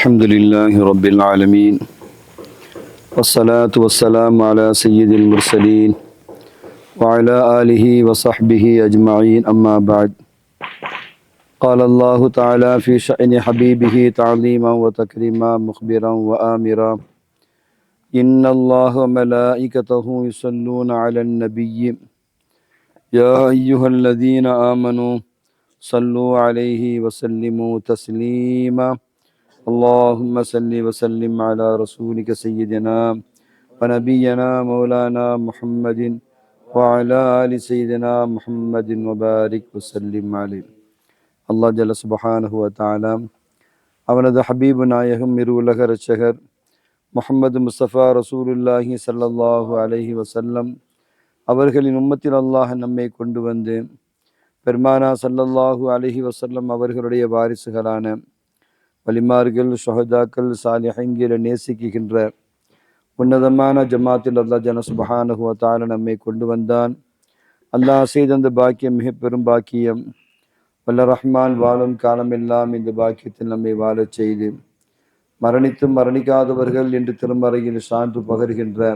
الحمد لله رب العالمين والصلاة والسلام على سيد المرسلين وعلى آله وصحبه أجمعين أما بعد قال الله تعالى في شأن حبيبه تعظيما وتكريما مخبرا وآمرا إن الله وملائكته يصلون على النبي يا أيها الذين آمنوا صلوا عليه وسلموا تسليما اللهم صل وسلم على رسولك سيدنا ونبينا مولانا محمد وعلى آل سيدنا محمد وبارك وسلم عليه. அல்லாஹ் ஜல்ல சுப்ஹானஹு வ தஆலா அவனது ஹபீபு நாயகம் இரு உலக இரட்சகர் முஹம்மது முஸ்தபா ரசூலுல்லாஹி ஸல்லல்லாஹு அலைஹி வஸல்லம் அவர்களின் உம்மத்தில் அல்லாஹ் நம்மை கொண்டு வந்து பெருமானா ஸல்லல்லாஹு அலைஹி வஸல்லம் அவர்களுடைய வாரிசுகளான வலிமார்கள், ஷஹதாக்கள், சாலிஹீன்களை நேசிக்கின்ற உன்னதமான ஜமாத்தில் அல்லாஹ் ஜல்ல சுப்ஹானஹு வ தஆலா நம்மை கொண்டு வந்தான். அல்லாஹ் செய்த அந்த பாக்கியம் மிக பெரும் பாக்கியம். வல்ல ரஹ்மான் வாழும் காலமெல்லாம் இந்த பாக்கியத்தில் நம்மை வாழச் செய்து மரணித்தும் மரணிக்காதவர்கள் என்று திருமறையில் சான்று பகர்கின்ற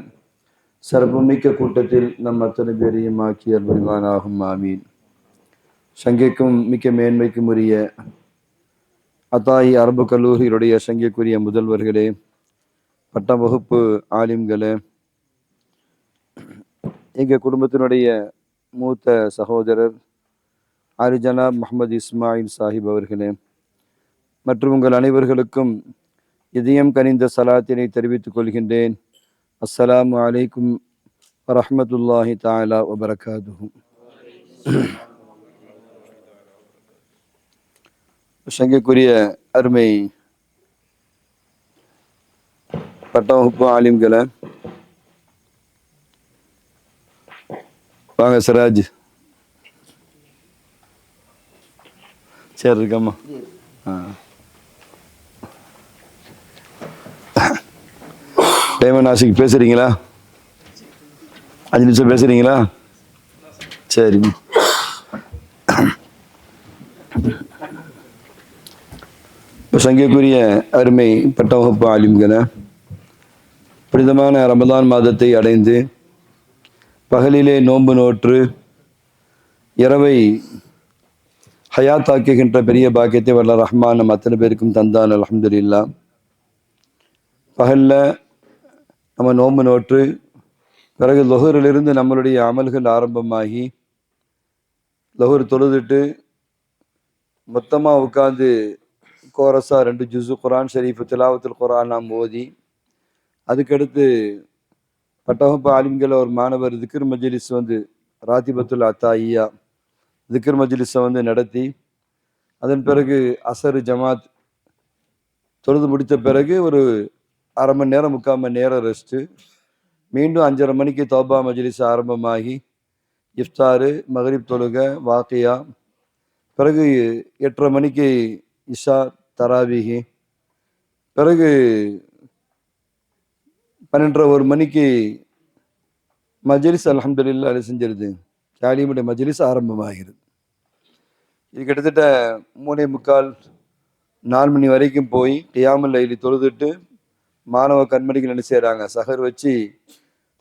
சிறப்புமிக்க கூட்டத்தில் நம் அத்தனை பேரையும் ஆக்கி அருள்வானாகும். ஆமீன். சங்கைக்கும் மிக்க மேன்மைக்கும் உரிய அத்தாயி அரபு கல்லூரியுடைய சங்கைக்குரிய முதல்வர்களே, பட்ட வகுப்பு ஆலிம்களே, எங்கள் குடும்பத்தினுடைய மூத்த சகோதரர் ஜனாப் முஹம்மது இஸ்மாயில் சாஹிப் அவர்களே, மற்றும் உங்கள் அனைவர்களுக்கும் இதயம் கனிந்த சலாத்தினை தெரிவித்துக் கொள்கின்றேன். அஸ்ஸலாமு அலைக்கும் வரஹ்மத்துல்லாஹி தஆலா வபரகாதுஹு. சங்கைக்குரிய அருமை பட்ட வகுப்பு ஆலிம்களை, வாங்க சிராஜ் சரி இருக்கம்மா. பேமன் ஆசிக்கு பேசுறீங்களா? 5 நிமிஷம் பேசுறீங்களா? சரி. சங்கைக்குரிய அருமை பட்ட வகுப்பு ஆலிம்களை, புனிதமான ரமதான் மாதத்தை அடைந்து பகலிலே நோன்பு நோற்று இரவை ஹயாத்தாக்குகின்ற பெரிய பாக்கியத்தை வல்ல ரஹ்மான் நம் அத்தனை பேருக்கும் தந்தான். அல்ஹம்துலில்லாஹ். பகலில் நம்ம நோன்பு நோற்று பிறகு லொஹூரிலிருந்து நம்மளுடைய அமல்கள் ஆரம்பமாகி லொஹூர் தொழுதுட்டு மொத்தமாக உட்காந்து கோரஸா 2 ஜுஸு குரான் ஷரீஃப் திலாவத்துல் குரான் நாம் ஓதி, அதுக்கடுத்து பட்டவகுப்பு ஆலிம்கள் ஒரு மாணவர் திக்ர் மஜ்லிஸ் ராத்திபத்துல் அத்தாயியா திக்ர் மஜ்லிஸை நடத்தி, அதன் பிறகு அசரு ஜமாத் தொழுது முடித்த பிறகு ஒரு அரை மணி நேரம் 3/4 மணி நேரம் ரெஸ்ட்டு, மீண்டும் 5:30 மணிக்கு தௌபா மஜ்லிஸ் ஆரம்பமாகி இஃப்தாரு, மகரிப் தொழுக, வாக்கியா, பிறகு 8:30 மணிக்கு இஷா தராவீஹி, பிறகு 12:30 மணிக்கு மஜ்லிஸ் அல்ஹம்துலில்லாஹ் செஞ்சிருது. தாலீமுடைய மஜ்லிஸ் ஆரம்பமாகிறது. இது கிட்டத்தட்ட 3:45-4 மணி வரைக்கும் போய் கியாமுல் லைலி தொழுதுட்டு மாணவ கண்மணிகள் என்ன செய்கிறாங்க, சஹர் வச்சு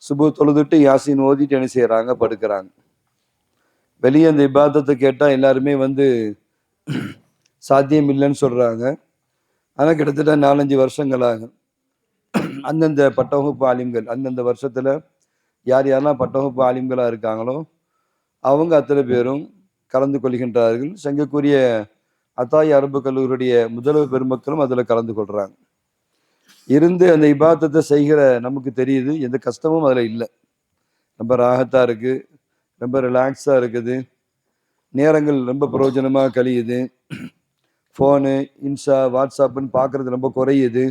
சுபு தொழுதுட்டு யாசின் ஓதிட்டு என்ன செய்கிறாங்க, படுக்கிறாங்க. வெளியே அந்த இபாதத்தை கேட்டால் எல்லாருமே சாத்தியம் இல்லைன்னு சொல்கிறாங்க. ஆனால் கிட்டத்தட்ட 4-5 வருஷங்களாக அந்தந்த பட்டவகுப்பு ஆலிம்கள் அந்தந்த வருஷத்தில் யார் யாரெல்லாம் பட்டவகுப்பு ஆலிம்களாக இருக்காங்களோ அவங்க அத்தனை பேரும் கலந்து கொள்கின்றார்கள். சங்கக்குரிய அத்தாயி அரபு கல்லூரியுடைய முதல்வர் பெருமக்களும் அதில் கலந்து கொள்கிறாங்க. இருந்து அந்த இபாதத்தை செய்கிற நமக்கு தெரியுது, எந்த கஷ்டமும் அதில் இல்லை. ரொம்ப ராகத்தாக இருக்குது, ரொம்ப ரிலாக்ஸாக இருக்குது, நேரங்கள் ரொம்ப பிரயோஜனமாக கழியுது. ஃபோனு, இன்ஸ்டா, வாட்ஸ்அப்புன்னு பார்க்குறது ரொம்ப குறையுது.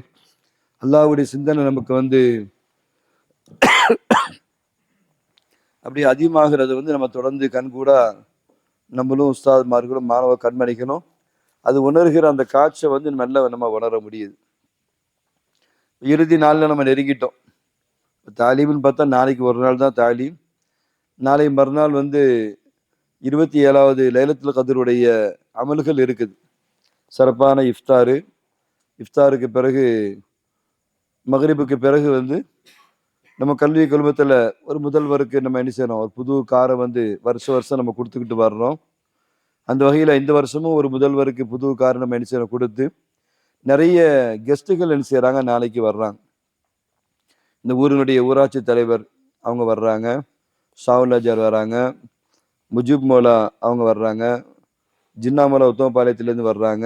அல்லாஹ்வுடைய சிந்தனை நமக்கு அப்படி அதிகமாகிறது நம்ம தொடர்ந்து கண்கூடா நம்மளும் உஸ்தாத்மார்களும் மாணவ கண்மணிகளும் அது உணர்கிற அந்த காட்சை நல்ல நம்ம உணர முடியுது. இறுதி நாளில் நம்ம நெருங்கிட்டோம். தாலீம்னு பார்த்தா நாளைக்கு ஒரு நாள் தான் தாலீம். நாளை மறுநாள் 27வது லைலத்துல் கத்ருடைய அமல்கள் இருக்குது. சிறப்பான இஃப்தாரு, இஃப்தாருக்கு பிறகு மகரிபுக்கு பிறகு வந்து நம்ம கல்வி குழுமத்தில் ஒரு முதல்வருக்கு நம்ம என்ன செய்யறோம், ஒரு புது காரை வந்து வருஷம் நம்ம கொடுத்துக்கிட்டு வர்றோம். அந்த வகையில் இந்த வருஷமும் ஒரு முதல்வருக்கு புது கார் நம்ம என்ன செய்யறோம் கொடுத்து, நிறைய கெஸ்ட்டுகள் என்ன செய்கிறாங்க, நாளைக்கு வர்றாங்க. இந்த ஊரினுடைய ஊராட்சி தலைவர் அவங்க வர்றாங்க, ஷாவுல்லாஜார் வர்றாங்க, முஜிப் மோலா அவங்க வர்றாங்க, ஜின்னாமலா உத்தமபாளையத்திலேருந்து வர்றாங்க,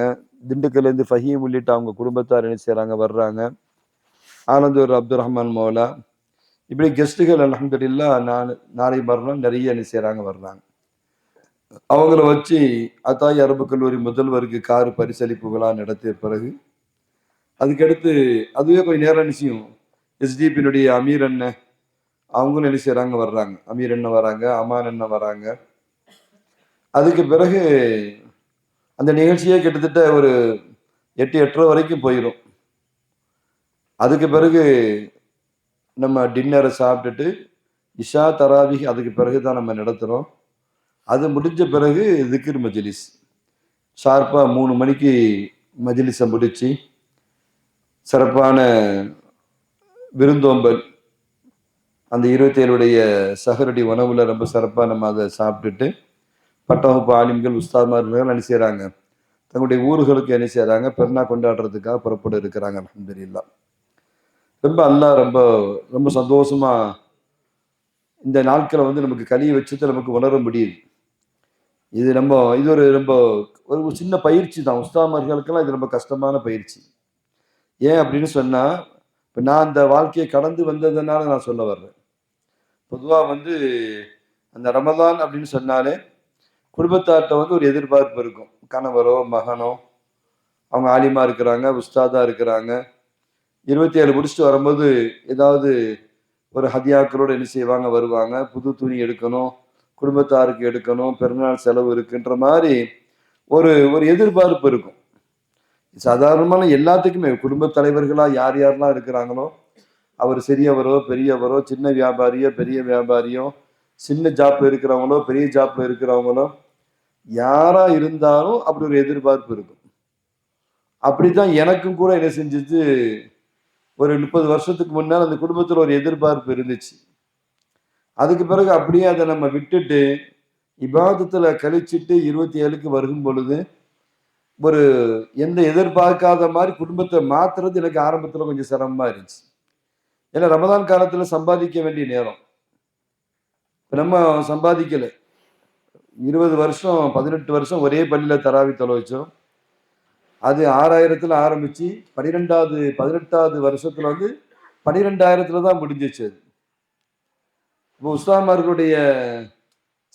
திண்டுக்கல்லேருந்து ஃபஹீம் உள்ளிட்ட அவங்க குடும்பத்தார் என்ன செய்கிறாங்க வர்றாங்க, ஆனந்தூர் அப்துல் ரஹ்மான் மோலா, இப்படி கெஸ்ட்டுகள் அல்ஹம்துலில்லாஹ் நாளை மறுநாள் நிறைய என்ன செய்கிறாங்க வர்றாங்க. அவங்கள வச்சு அத்தாய் அரபு கல்லூரி முதல்வருக்கு கார் பரிசளிப்பு விழா நடத்திய பிறகு அதுக்கடுத்து அதுவே கொஞ்சம் நேரம் நிச்சயம் எஸ்டிபியினுடைய அமீர் அண்ணன் அவங்களும் என்ன செய்கிறாங்க வர்றாங்க, அமீர் அண்ணன் வராங்க, அமான் அண்ணன் வராங்க. அதுக்கு பிறகு அந்த நிகழ்ச்சியே கிட்டத்தட்ட ஒரு 8-8:30 வரைக்கும் போயிடும். அதுக்கு பிறகு நம்ம டின்னரை சாப்பிட்டுட்டு இஷா தராவி அதுக்கு பிறகு தான் நம்ம நடத்துகிறோம். அது முடிஞ்ச பிறகு திக்ர் மஜ்லிஸ் ஷார்ப்பாக 3 மணிக்கு மஜ்லிஸை முடித்து சிறப்பான விருந்தோம்பல் அந்த 27 சஹருடைய உணவுல ரொம்ப சிறப்பாக நம்ம அதை சாப்பிட்டுட்டு பட்டவகுப்பு ஆலிம்கள் உஸ்தாத்மார்கள் என்ன செய்கிறாங்க, தங்களுடைய ஊர்களுக்கு என்ன செய்கிறாங்க, பெருநா கொண்டாடுறதுக்காக புறப்பட இருக்கிறாங்க. அல்ஹம்துலில்லாஹ். ரொம்ப அல்லாஹ் ரொம்ப ரொம்ப சந்தோஷமா இந்த நாட்களை வந்து நமக்கு கலியை வச்சுட்டு நமக்கு உணர முடியுது. இது ஒரு ரொம்ப ஒரு சின்ன பயிற்சி தான். உஸ்தாத்மார்களுக்கெல்லாம் இது ரொம்ப கஷ்டமான பயிற்சி. ஏன் அப்படின்னு சொன்னா, இப்போ நான் அந்த வாழ்க்கையை கடந்து வந்ததுனால நான் சொல்ல வர்றேன். பொதுவாக வந்து அந்த ரமதான் அப்படின்னு சொன்னாலே குடும்பத்தார்கிட்ட வந்து ஒரு எதிர்பார்ப்பு இருக்கும். கணவரோ மகனோ அவங்க ஆலிமா இருக்கிறாங்க, உஸ்தாதா இருக்கிறாங்க, 27 முடிச்சுட்டு வரும்போது ஏதாவது ஒரு ஹதியாக்களோடு என்ன செய்வாங்க வருவாங்க, புது துணி எடுக்கணும், குடும்பத்தாருக்கு எடுக்கணும், பெருநாள் செலவு இருக்குன்ற மாதிரி ஒரு ஒரு எதிர்பார்ப்பு இருக்கும். சாதாரணமான எல்லாத்துக்குமே குடும்ப தலைவர்களா யார் யாரெல்லாம் இருக்கிறாங்களோ, அவர் சிறியவரோ பெரியவரோ, சின்ன வியாபாரியோ பெரிய வியாபாரியோ, சின்ன ஜாப்ல இருக்கிறவங்களோ பெரிய ஜாப்ல இருக்கிறவங்களோ, யாரா இருந்தாலும் அப்படி ஒரு எதிர்பார்ப்பு இருக்கும். அப்படித்தான் எனக்கும் கூட என்ன செஞ்சுச்சு, ஒரு 30 வருஷத்துக்கு முன்னால் அந்த குடும்பத்தில் ஒரு எதிர்பார்ப்பு இருந்துச்சு. அதுக்கு பிறகு அப்படியே அதை நம்ம விட்டுட்டு இபாதத்துல கழிச்சிட்டு 27க்கு வரும் பொழுது ஒரு எந்த எதிர்பார்க்காத மாதிரி குடும்பத்தை மாத்துறது எனக்கு ஆரம்பத்துல கொஞ்சம் சிரமமா இருந்துச்சு. ஏன்னா ரமதான் காலத்துல சம்பாதிக்க வேண்டிய நேரம். இப்ப நம்ம சம்பாதிக்கல. 20 வருஷம் 18 வருஷம் ஒரே பள்ளியில தராவி தொலைச்சோம். அது 6000த்துல ஆரம்பிச்சு 18வது வருஷத்துல வந்து 12,000த்துல தான் முடிஞ்சிச்சு. அது இப்போ உஸ்தாமார்களுடைய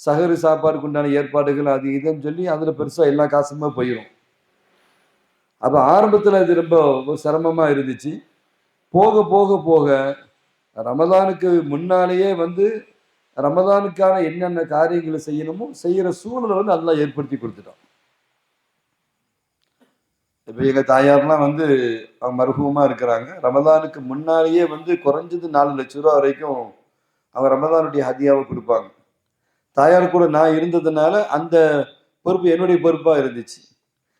சஹரு சாப்பாடுக்கு உண்டான ஏற்பாடுகள் அது இதுன்னு சொல்லி அதுல பெருசா எல்லா காசுமே போயிடும். அப்ப ஆரம்பத்துல இது ரொம்ப சிரமமா இருந்துச்சு. போக போக போக ரமதானுக்கு முன்னாலேயே வந்து ரமதானுக்கான என்னென்ன காரியங்களை செய்யணுமோ செய்யற சூழலை வந்து அல்லாஹ் ஏற்படுத்தி கொடுத்துட்டான். இப்ப எங்க தாயார்லாம் வந்து அவங்க மர்ஹூமா இருக்கிறாங்க. ரமதானுக்கு முன்னாலேயே வந்து குறைஞ்சது 4 லட்சம் ரூபா வரைக்கும் அவங்க ரமதானுடைய ஹதியாவை கொடுப்பாங்க. தாயார் கூட நான் இருந்ததுனால அந்த பொறுப்பு என்னுடைய பொறுப்பா இருந்துச்சு.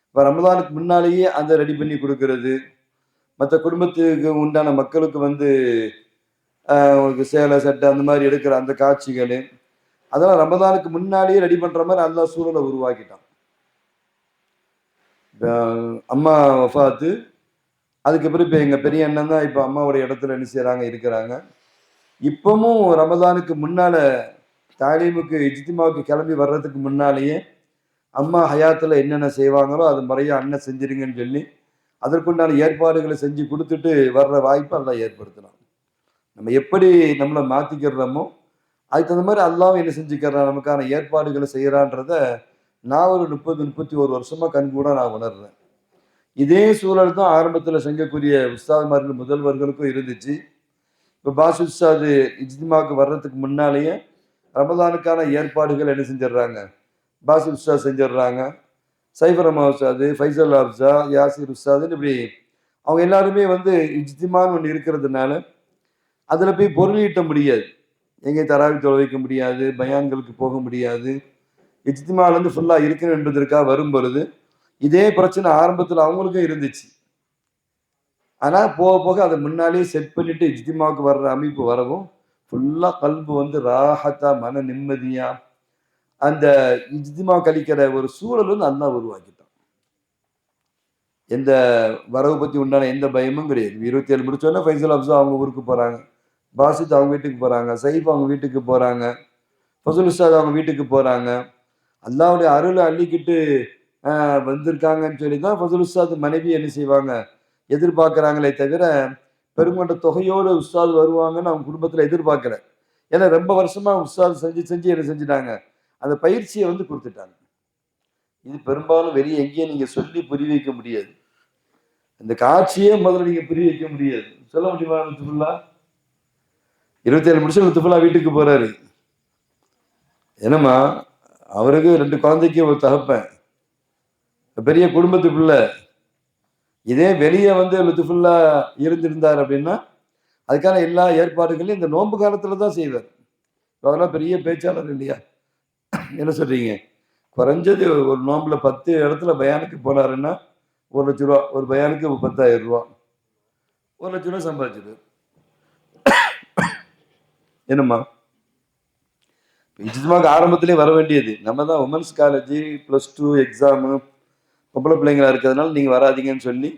இப்போ ரமதானுக்கு முன்னாலேயே அந்த ரெடி பண்ணி கொடுக்கறது, மற்ற குடும்பத்துக்கு உண்டான மக்களுக்கு வந்து உங்களுக்கு சேலை சட்டை அந்த மாதிரி எடுக்கிற அந்த காட்சிகள் அதெல்லாம் ரமதானுக்கு முன்னாலேயே ரெடி பண்ற மாதிரி அல்லாஹ் சூழலை உருவாக்கிட்டான். அம்மா வஃபாத்து அதுக்கு பிறகு இப்போ எங்க பெரிய அண்ணன் தான் இப்போ அம்மாவோட இடத்துல என்ன செய்யறாங்க இருக்கிறாங்க. இப்பவும் ரமதானுக்கு முன்னால தாலீமுக்கு இஜ்திமாவுக்கு கிளம்பி வர்றதுக்கு முன்னாலேயே அம்மா ஹயாத்துல என்னென்ன செய்வாங்களோ அது முறையா அண்ணன் செஞ்சிருங்கன்னு சொல்லி அதற்குண்டான ஏற்பாடுகளை செஞ்சு கொடுத்துட்டு வர்ற வாய்ப்பு அல்லாஹ் ஏற்படுத்தலாம். நம்ம எப்படி நம்மளை மாத்திக்கிறோமோ அதுக்கு தகுந்த மாதிரி அல்லாவும் என்ன செஞ்சுக்கிறான், நமக்கான ஏற்பாடுகளை செய்யறான்றத நான் ஒரு 30-31 வருஷமா கண்கூட நான் உணர்றேன். இதே சூழல் தான் ஆரம்பத்துல செஞ்சக்கூடிய உஸ்தாத்மார்கள் முதல்வர்களுக்கும் இருந்துச்சு. இப்ப பாஷ் உஸ்தாது இஜ்திமாவுக்கு வர்றதுக்கு முன்னாலேயே ரமதானுக்கான ஏற்பாடுகள் என்ன செஞ்சிடறாங்க, பாஷ் உஸ்தாத் செஞ்சிடறாங்க. சைஃபர் அம்மா உஸ்தாது, ஃபைசல் அப்சா, யாசிர் உஸ்தாதுன்னு இப்படி அவங்க எல்லாருமே வந்து இஜ்திமான்னு ஒன்று இருக்கிறதுனால அதுல போய் பொருளீட்ட முடியாது. எங்கே தராவி தொலை வைக்க முடியாது, பயான்களுக்கு போக முடியாது. இஜ்திமால இருந்து ஃபுல்லா இருக்கணும் என்பதற்காக வரும் பொழுது இதே பிரச்சனை ஆரம்பத்தில் அவங்களுக்கும் இருந்துச்சு. ஆனா போக போக அதை முன்னாலேயே செட் பண்ணிட்டு இஜ்திமாவுக்கு வர்ற அமைப்பு வரவும் ஃபுல்லா கல்பு வந்து ராஹத்தா மன நிம்மதியா அந்த இஜ்திமா கழிக்கிற ஒரு சூழல் வந்து அல்லாஹ் உருவாக்கிட்டான். எந்த வரவு பத்தி உண்டான எந்த பயமும் கிடையாது. 27 முடிச்சோன்னா ஃபைசல் அப்சா அவங்க ஊருக்கு போறாங்க, பாசித் அவங்க வீட்டுக்கு போறாங்க, சைஃப் அவங்க வீட்டுக்கு போறாங்க, ஃபசுல் உஸ்தாத் அவங்க வீட்டுக்கு போறாங்க. அல்லாவுடைய அருளை அள்ளிக்கிட்டு வந்திருக்காங்கன்னு சொல்லி தான் ஃபசுல் உஸ்தாத் மனைவி என்ன செய்வாங்க, எதிர்பார்க்குறாங்களே தவிர பெருங்கொண்ட தொகையோடு உஸ்தாத் வருவாங்கன்னு அவங்க குடும்பத்தில் எதிர்பார்க்கல. ஏன்னா ரொம்ப வருஷமா உஸ்தாத் செஞ்சு செஞ்சு என்ன செஞ்சுட்டாங்க, அந்த பயிற்சியை வந்து கொடுத்துட்டாங்க. இது பெரும்பாலும் வெளியே எங்கேயும் நீங்க சொல்லி புரிய வைக்க முடியாது. இந்த காட்சியே முதல்ல நீங்க புரிய வைக்க முடியாது. சொல்ல முடியுமா? லுத்துஃபுல்லா 27 முடிச்சு லுத்துஃபுல்லா வீட்டுக்கு போறாரு. என்னம்மா அவருக்கு 2 குழந்தைக்கு ஒரு தகப்பன், பெரிய குடும்பத்துக்குள்ள. இதே வெளியே வந்து லுத்துஃபுல்லா இருந்திருந்தார் அப்படின்னா அதுக்கான எல்லா ஏற்பாடுகளையும் இந்த நோன்பு காலத்துல தான் செய்வார். அதெல்லாம் பெரிய பேச்சாளர் இல்லையா? என்ன சொல்றீங்க? குறைஞ்சது ஒரு நோம்புல 10 இடத்துல பயானுக்கு போனாருன்னா 1 லட்ச ரூபா, ஒரு பயானுக்கு 10,000 ரூபா, 1 லட்ச ரூபா சம்பாதிச்சிரு. என்னம்மா இஜ்மாக்கு ஆரம்பத்திலே வர வேண்டியது நம்ம தான். உமன்ஸ் காலேஜ் +2 எக்ஸாமு பொம்பளை பிள்ளைங்களா இருக்கிறதுனால நீங்க வராதிங்கன்னு சொல்லி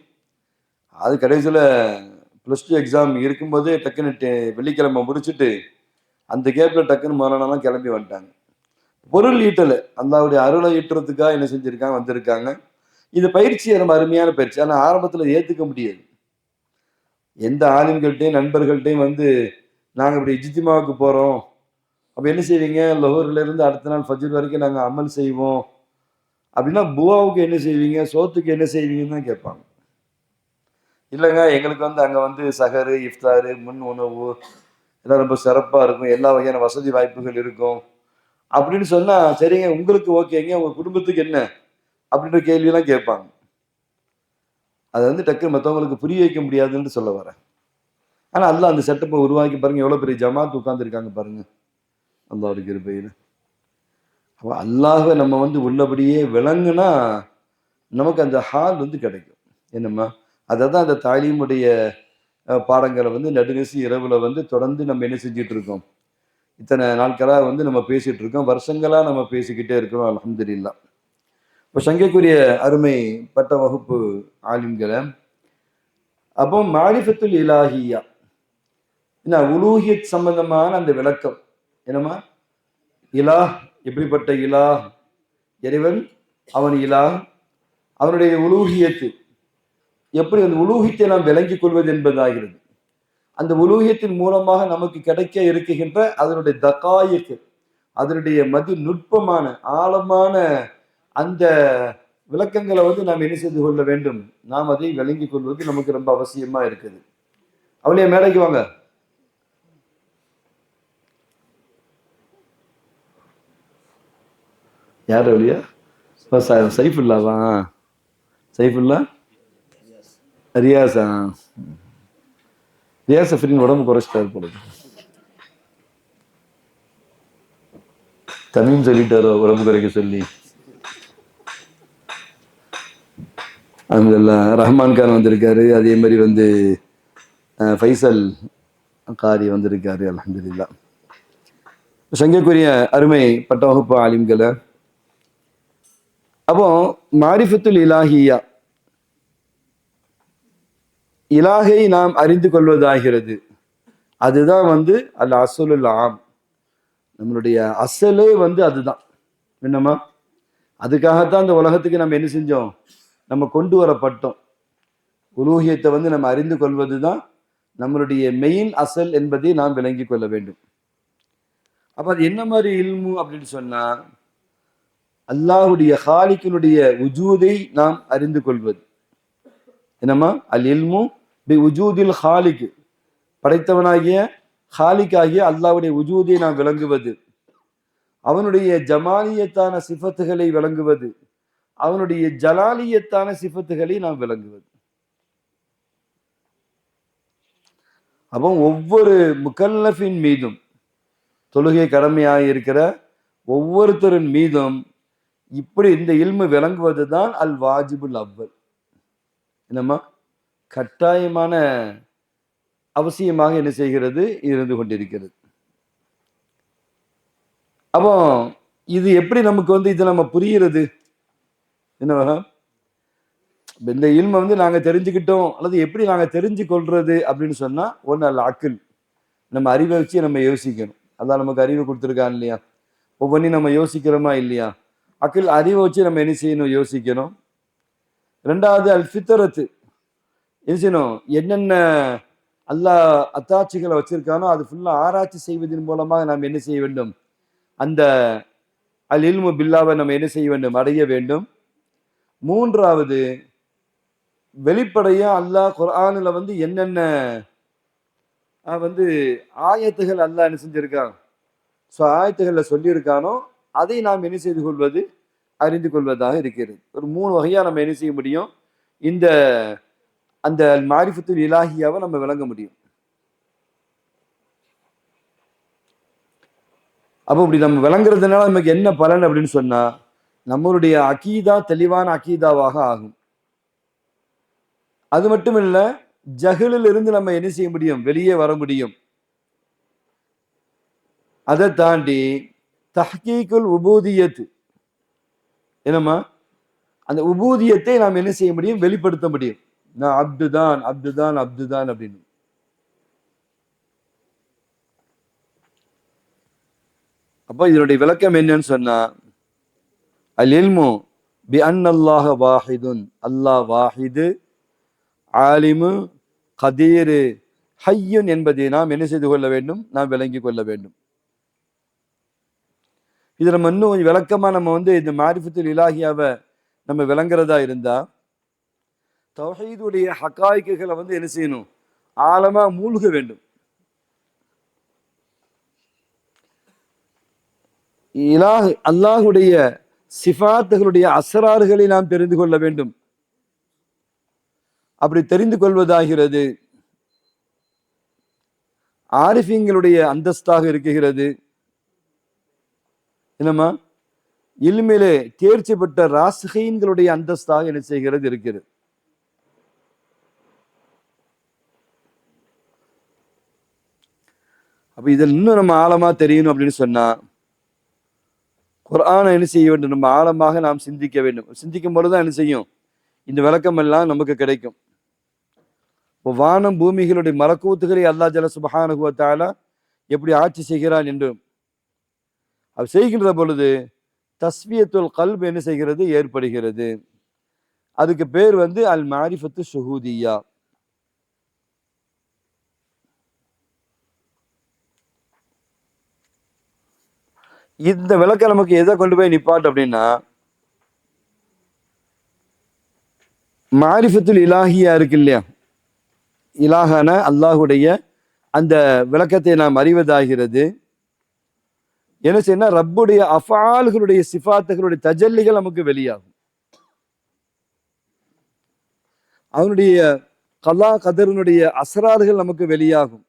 அது கடைசியில் +2 எக்ஸாம் இருக்கும்போதே டக்குன்னு வெள்ளிக்கிழமை முடிச்சுட்டு அந்த கேப்ல டக்குன்னு மரணம்லாம் கிளம்பி வந்துட்டாங்க. பொருள் ஈட்டலை, அல்லாவுடைய அருளை ஈட்டுறதுக்காக என்ன செஞ்சிருக்காங்க, வந்திருக்காங்க. இது பயிற்சி ரொம்ப அருமையான பயிற்சி. ஆனால் ஆரம்பத்தில் ஏற்றுக்க முடியாது. எந்த ஆளுங்கள்ட்டையும் நண்பர்கள்ட்டையும் வந்து நாங்கள் இப்படி இஜ்திமாவுக்கு போகிறோம், அப்போ என்ன செய்வீங்க, லொஹூர்ல இருந்து அடுத்த நாள் ஃபஜ்ர் வரைக்கும் நாங்கள் அமல் செய்வோம் அப்படின்னா புவாவுக்கு என்ன செய்வீங்க, சோத்துக்கு என்ன செய்வீங்கன்னு தான் கேட்பாங்க. இல்லைங்க எங்களுக்கு வந்து அங்கே வந்து சஹரு, இஃப்தாரு, முன் உணவு எல்லாம் ரொம்ப சிறப்பாக இருக்கும், எல்லா வகையான வசதி வாய்ப்புகள் இருக்கும் அப்படின்னு சொன்னா சரிங்க, உங்களுக்கு ஓகேங்க, உங்க குடும்பத்துக்கு என்ன அப்படின்ற கேள்வியெல்லாம் கேட்பாங்க. அதை வந்து டக்கு மற்றவங்களுக்கு புரிய வைக்க முடியாதுன்னு சொல்ல வரேன். ஆனா அல்லாஹ் அந்த செட்டப்பை உருவாக்கி பாருங்க, எவ்வளவு பெரிய ஜமாத் உட்கார்ந்துருக்காங்க பாருங்க அல்லாஹ்வுடைய கிருபையில. அப்ப அல்லாஹ்வை நம்ம வந்து உள்ளபடியே விளங்குனா நமக்கு அந்த ஹால் வந்து கிடைக்கும். என்னம்மா அதை தான் அந்த தாலீமுடைய பாடங்களை வந்து நடுநிசி இரவுல வந்து தொடர்ந்து நம்ம என்ன செஞ்சுட்டு இருக்கோம், இத்தனை நாட்களா வந்து நம்ம பேசிட்டு இருக்கோம், வருஷங்களா நம்ம பேசிக்கிட்டே இருக்கிறோம். அல்ஹம்துலில்லாஹ். இப்போ சங்கைக்குரிய அருமை பட்ட வகுப்பு ஆலிம்களை, அப்போ மாரிஃபத்துல் இலாஹியா என்ன உலூஹியத் சம்பந்தமான அந்த விளக்கம். என்னமா இலாஹ், எப்படிப்பட்ட இலாஹ், இறைவன் அவன் இலாஹ், அவனுடைய உலூஹியத்து எப்படி அந்த உலூஹியத்தை நாம் விளங்கிக் கொள்வது என்பதாகிறது. அந்த உலூஹியத்தின் மூலமாக நமக்கு கிடைக்க இருக்குகின்ற அதனுடைய தகாயிக்கு, அதனுடைய மதி நுட்பமான ஆழமான அந்த விளக்கங்களை வந்து நாம் என்ன செய்து கொள்ள வேண்டும், நாம் அதை விளங்கிக் கொள்வது நமக்கு ரொம்ப அவசியமா இருக்குது. அவளையே மேடைக்கு வாங்க. யார் அவளியா? சைஃபுல்லாவா? சைஃபுல்லா ரியாஸா? ரியாஸ் அஃப்ரின் உடம்பு குறைச்சிட்டாரு போடுது. தமிழ் சொல்லிட்டாரோ உடம்பு குறைக்க சொல்லி. அல்ஹம்துலில்லாஹ். ரஹ்மான் கான் வந்திருக்காரு, அதே மாதிரி வந்து ஃபைசல் காரி வந்திருக்காரு. அல்ஹம்துலில்லாஹ். சங்கைக்குரிய அருமை பட்ட வகுப்பு ஆலிம்களை, அப்போ மாரிஃபத்துல் இலாஹியா இலாஹை நாம் அறிந்து கொள்வதாகிறது. அதுதான் வந்து அல் அஸ்லுல் ஆம், நம்மளுடைய அசலே வந்து அதுதான். என்னம்மா அதுக்காகத்தான் இந்த உலகத்துக்கு நம்ம என்ன செஞ்சோம், நம்ம கொண்டு வரப்பட்டோம். உலூஹியத்தை வந்து நம்ம அறிந்து கொள்வது தான் நம்மளுடைய மெயின் அசல் என்பதை நாம் விளங்கி கொள்ள வேண்டும். அப்ப அது என்ன மாதிரி இல்மு அப்படின்னு சொன்னா, அல்லாஹுடைய ஹாலிக்கினுடைய உஜூதை நாம் அறிந்து கொள்வது. என்னம்மா அல் இல்மு பி உஜூதில் ஹாலிக், படைத்தவனாகிய ஹாலிக் ஆகிய அல்லாஹ்வுடைய உஜூதை நாம் விளங்குவது, அவனுடைய ஜமாலியத்தான சிஃபத்துகளை விளங்குவது, அவனுடைய ஜலாலியத்தான சிஃபத்துகளை நாம் விளங்குவது. அப்போ ஒவ்வொரு முகல்லஃபின் மீதும், தொழுகை கடமையாக இருக்கிற ஒவ்வொருத்தரின் மீதும் இப்படி இந்த இல்மு விளங்குவது தான் அல் வாஜிபுல் அவ்வல். என்னம்மா கட்டாயமான அவசியமாக என்ன செய்கிறது, இருந்து கொண்டிருக்கிறது. அப்போ இது எப்படி நமக்கு இது நம்ம புரிகிறது என்ன, இந்த இல்ம நாங்க தெரிஞ்சுக்கிட்டோம் அல்லது எப்படி நாங்க தெரிஞ்சு கொள்றது அப்படின்னு சொன்னா, ஒண்ணு அல்ல அக்கில், நம்ம அறிவை வச்சு நம்ம யோசிக்கணும். அதான் நமக்கு அறிவு கொடுத்துருக்கான் இல்லையா, ஒவ்வொன்றையும் நம்ம யோசிக்கிறோமா இல்லையா, அக்கில் அறிவை வச்சு நம்ம என்ன செய்யணும், யோசிக்கணும். ரெண்டாவது அல் ஃபித்ரத்து, என்ன செய்யணும், என்னென்ன அல்லாஹ் அத்தாட்சிகளை வச்சிருக்கானோ அது ஃபுல்லா ஆராய்ச்சி செய்வதன் மூலமாக நாம் என்ன செய்ய வேண்டும், அந்த அல் இல்மு பில்லாவை நம்ம என்ன செய்ய வேண்டும், அடைய வேண்டும். மூன்றாவது வெளிப்படையா அல்லாஹ் குர்ஆன்ல என்னென்ன ஆயத்துகள் அல்லாஹ் என்ன செஞ்சிருக்கான், ஆயத்துகள்ல சொல்லியிருக்கானோ அதை நாம் என்ன செய்து கொள்வது, அறிந்து கொள்வதாக இருக்கிறது. ஒரு 3 வகையா நம்ம என்ன செய்ய முடியும், இந்த அந்த மாரிஃபத்துல் இலாஹியாவை நம்ம விளங்க முடியும். அப்போ இப்படி நம்ம விளங்குறதுனால நமக்கு என்ன பலன் அப்படின்னு சொன்னா, நம்மளுடைய அகீதா தெளிவான அகீதாவாக ஆகும். அது மட்டும் இல்ல, ஜஹலில் இருந்து நம்ம என்ன செய்ய முடியும், வெளியே வர முடியும். அதை தாண்டி தஹ்கீக்குல் உபூதியத், என்னம்மா, அந்த உபூதியத்தை நாம் என்ன செய்ய முடியும், வெளிப்படுத்த முடியும். நான் அப்துதான் அப்துதான் அப்துதான் அப்படின்னு. அப்போ இதனுடைய விளக்கம் என்னன்னு சொன்னா, அல் இல்மு பி அன்னல்லாஹ வாஹிதுன், அல்லாஹ் வாஹிது, ஆலிமு, கதீரு, ஹய்யுன் என்பதை நாம் என்ன செய்து கொள்ள வேண்டும், நாம் விளங்கி கொள்ள வேண்டும். இது நம்ம இன்னும் கொஞ்சம் விளக்கமா நம்ம இந்த மாரிஃபத்துல் இலாஹியாவை நம்ம விளங்குறதா இருந்தா, தௌஹீதுடைய ஹகாயிக்குகளை என்ன செய்யணும், ஆழமா மூழ்க வேண்டும். அல்லாஹுடைய சிஃபாத்துகளுடைய அஸ்ராறுகளை நாம் தெரிந்து கொள்ள வேண்டும். அப்படி தெரிந்து கொள்வதாகிறது ஆரிஃபீங்களுடைய அந்தஸ்தாக இருக்குகிறது. என்னமா, இல்மிலே தேர்ச்சி பெற்ற ராசிகீன்களுடைய அந்தஸ்தாக என்ன செய்கிறது, இருக்கிறது. அப்ப இதில் இன்னும் நம்ம ஆழமா தெரியணும் அப்படின்னு சொன்னா, குர்ஆனை என்ன செய்ய வேண்டும், நம்ம ஆழமாக நாம் சிந்திக்க வேண்டும். சிந்திக்கும் பொழுதுதான் என்ன செய்யும், இந்த விளக்கம் எல்லாம் நமக்கு கிடைக்கும். வானம் பூமிகளுடைய மலக்கூத்துகளை அல்லாஹ் ஜல்ல சுப்ஹானஹு வ தஆலா எப்படி ஆட்சி செய்கிறான் என்று அது செய்கின்ற பொழுது தஸ்வியத்துல் கல்ப் என்ன செய்கிறது, ஏற்படுகிறது. அதுக்கு பேர் அல் மாரிஃபத்து ஷுஹூதியா. இந்த விளக்கம் நமக்கு எதை கொண்டு போய் நிப்பாட்டு அப்படின்னா, மாரிஃபத்துல் இலாஹியா இருக்கு இல்லையா, இலாஹான அல்லாஹுடைய அந்த விளக்கத்தை நாம் அறிவதாகிறது. என்ன செய்ய, ரப்புடைய அஃஆல்களுடைய சிஃபாத்துகளுடைய தஜல்லிகள் நமக்கு வெளியாகும். அவனுடைய கலா கதருனுடைய அஸ்ரார்கள் நமக்கு வெளியாகும்.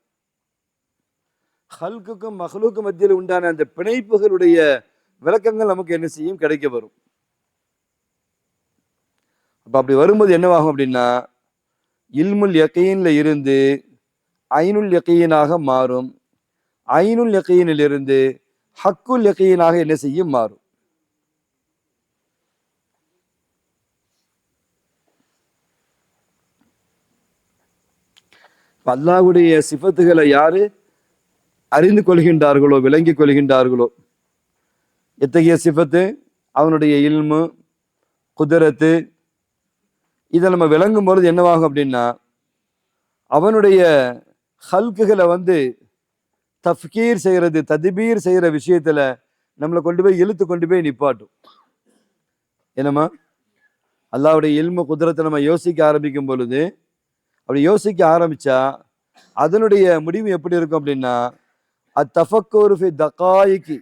ஹல்குக்கும் மஹ்லூக்கும் மத்தியில் உண்டான அந்த பிணைப்புகளுடைய விளக்கங்கள் நமக்கு என்ன செய்யும், கிடைக்க வரும். அப்ப அப்படி வரும்போது என்னவாகும் அப்படின்னா, இல்முல் யகீன்ல இருந்து ஐனுல் யகீனாக மாறும். ஐனுல் யகீனில் இருந்து ஹக்குல் யகீனாக என்ன செய்யும், மாறும். அல்லாஹ்வுடைய சிஃபத்துகளை யாரு அறிந்து கொள்கின்றார்களோ, விளங்கிக் கொள்கின்றார்களோ, எத்தகைய சிஃபத்து, அவனுடைய இல்மு, குதிரத்து, இதை நம்ம விளங்கும் பொழுது என்னவாகும் அப்படின்னா, அவனுடைய ஹல்குகளை தஃப்கீர் செய்யறது, தத்பீர் செய்யற விஷயத்துல நம்மளை கொண்டு போய் இழுத்து கொண்டு போய் நிப்பாட்டும். என்னமா, அல்லாஹ்வுடைய இல்மு குதிரத்தை நம்ம யோசிக்க ஆரம்பிக்கும் பொழுது, அப்படி யோசிக்க ஆரம்பிச்சா அதனுடைய முடிவு எப்படி இருக்கும் அப்படின்னா, அத்தஃபக்கூரு ஃபி தகாயிகி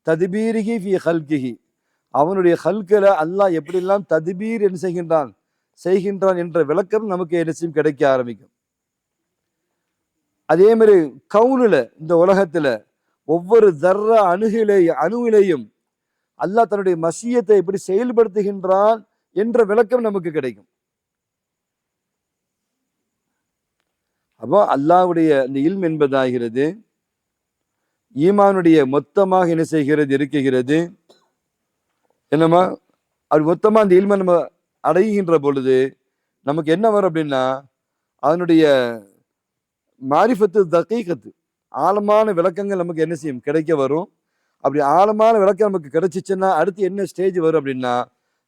தத்பீரிஹி ஃபி ஹல்கிஹி, அவனுடைய ஹல்கில அல்லாஹ் எப்படியெல்லாம் தத்பீர் என்ன செய்கின்றான் என்ற விளக்கம் நமக்கு என்ன செய்யும், கிடைக்க ஆரம்பிக்கும். அதே மாதிரி கவுனுல, இந்த உலகத்துல ஒவ்வொரு தர்ற அணுவிலையும் அல்லாஹ் தன்னுடைய மஷியத்தை எப்படி செயல்படுத்துகின்றான் என்ற விளக்கம் நமக்கு கிடைக்கும். அப்போ அல்லாஹ்வுடைய இந்த இல்ம் என்பதாகிறது ஈமானுடைய மொத்தமாக என்ன செய்கிறது இருக்குகிறது. என்னமா அது மொத்தமா அந்த இல்மை நம்ம அடைகின்ற பொழுது நமக்கு என்ன வரும் அப்படின்னா அதனுடைய மாரிஃபத்து தகீகத்து ஆழமான விளக்கங்கள் நமக்கு என்ன செய்யும் கிடைக்க வரும். அப்படி ஆழமான விளக்கம் நமக்கு கிடைச்சிச்சுன்னா அடுத்து என்ன ஸ்டேஜ் வரும் அப்படின்னா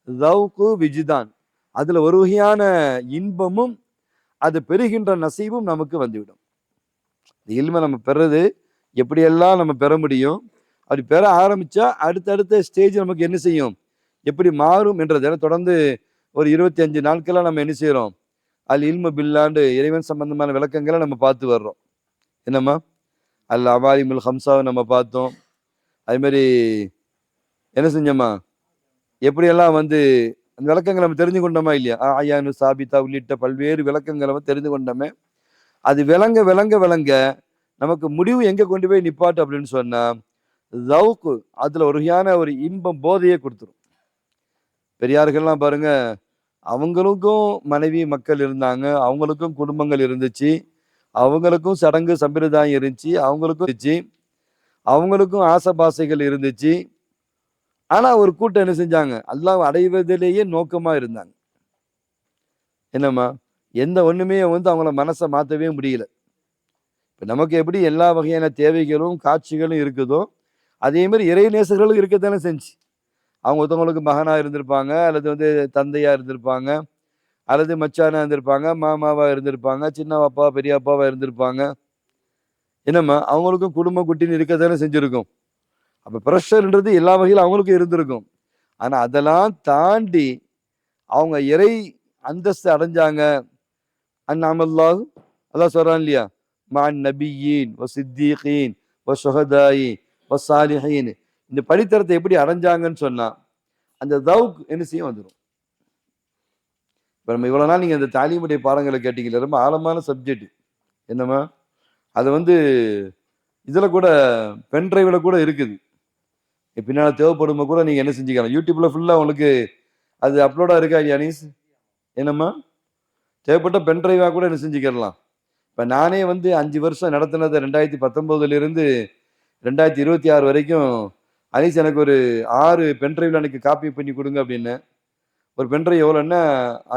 தௌக்கு விஜிதான், அதுல ஒரு வகையான இன்பமும் அது பெறுகின்ற நசீபும் நமக்கு வந்துவிடும். இல்மை நம்ம பெறது எப்படியெல்லாம் நம்ம பெற முடியும், அப்படி பெற ஆரம்பிச்சா அடுத்தடுத்த ஸ்டேஜ் நமக்கு என்ன செய்யும் எப்படி மாறும் என்றதை தொடர்ந்து ஒரு 25 நாட்களா நம்ம என்ன செய்யறோம் அல் இல்மு பில்லாண்டு இறைவன் சம்பந்தமான விளக்கங்களை நம்ம பார்த்து வர்றோம். என்னம்மா அல் அவாலிமுல் ஹம்சாவை நம்ம பார்த்தோம். அதே மாதிரி என்ன செஞ்சோமா எப்படியெல்லாம் வந்து அந்த விளக்கங்களை நம்ம தெரிஞ்சு கொண்டோமா இல்லையா, ஆயானு சாபிதா உள்ளிட்ட பல்வேறு விளக்கங்களை நம்ம தெரிந்து கொண்டோமே. அது விளங்க விளங்க விளங்க நமக்கு முடிவு எங்க கொண்டு போய் நிப்பாட்டு அப்படின்னு சொன்னா ஜவுக்கு அதுல ஒரு வகையான ஒரு இன்பம் போதையே கொடுத்துரும். பெரியார்கள்லாம் பாருங்க, அவங்களுக்கும் மனைவி மக்கள் இருந்தாங்க, அவங்களுக்கும் குடும்பங்கள் இருந்துச்சு, அவங்களுக்கும் சடங்கு சம்பிரதாயம் இருந்துச்சு, அவங்களுக்கும் இருந்துச்சு, அவங்களுக்கும் ஆசபாசைகள் இருந்துச்சு. ஆனா ஒரு கூட்டம் என்ன செஞ்சாங்க அல்லாஹ் அடைவதிலேயே நோக்கமா இருந்தாங்க. என்னம்மா எந்த ஒண்ணுமே வந்து அவங்கள மனசை மாற்றவே முடியல. இப்ப நமக்கு எப்படி எல்லா வகையான தேவைகளும் காட்சிகளும் இருக்குதோ அதே மாதிரி இறை நேசர்களும் இருக்கத்தானே செஞ்சு. அவங்க ஒருத்தவங்களுக்கு மகனா இருந்திருப்பாங்க, அல்லது வந்து தந்தையா இருந்திருப்பாங்க, அல்லது மச்சானா இருந்திருப்பாங்க, மாமாவா இருந்திருப்பாங்க, சின்ன அப்பா பெரிய அப்பாவா இருந்திருப்பாங்க. என்னம்மா அவங்களுக்கும் குடும்பம் குட்டின்னு இருக்கத்தானே செஞ்சிருக்கும். அப்ப ப்ரெஷர்ன்றது எல்லா வகையிலும் அவங்களுக்கும் இருந்திருக்கும். ஆனா அதெல்லாம் தாண்டி அவங்க இறை அந்தஸ்து அடைஞ்சாங்க. அன்அமல்லாஹு அல்லாஹ் சொல்றான் இல்லையா, மான் நபியீன் வ சித்தீகீன் வ ஷுஹதாயி வ சாலிஹீன், இந்த படித்தரத்தை எப்படி அடைஞ்சாங்கன்னு சொன்னா அந்த தௌக் என்ன செய்ய வந்துடும். இப்போ நம்ம இவ்வளோ நாள் நீங்கள் அந்த தாலிமுடைய பாடங்களை கேட்டீங்கல்ல, ரொம்ப ஆழமான சப்ஜெக்ட். என்னம்மா அது வந்து இதில் கூட பென்ட்ரைவில் கூட இருக்குது. பின்னால் தேவைப்படும்போது கூட நீங்கள் என்ன செஞ்சுக்கலாம், யூடியூப்பில் ஃபுல்லாக உங்களுக்கு அது அப்லோடாக இருக்கா யானீஸ்? என்னம்மா தேவைப்பட்ட பென்ட்ரைவாக கூட என்ன செஞ்சுக்கலாம். இப்போ நானே வந்து 5 வருஷம் நடத்தினதை 2019 2026 வரைக்கும் அனீஸ் எனக்கு ஒரு 6 பென்ட்ரைவில் எனக்கு காப்பி பண்ணி கொடுங்க அப்படின்னு. ஒரு பென்ட்ரைவ் எவ்வளோன்னா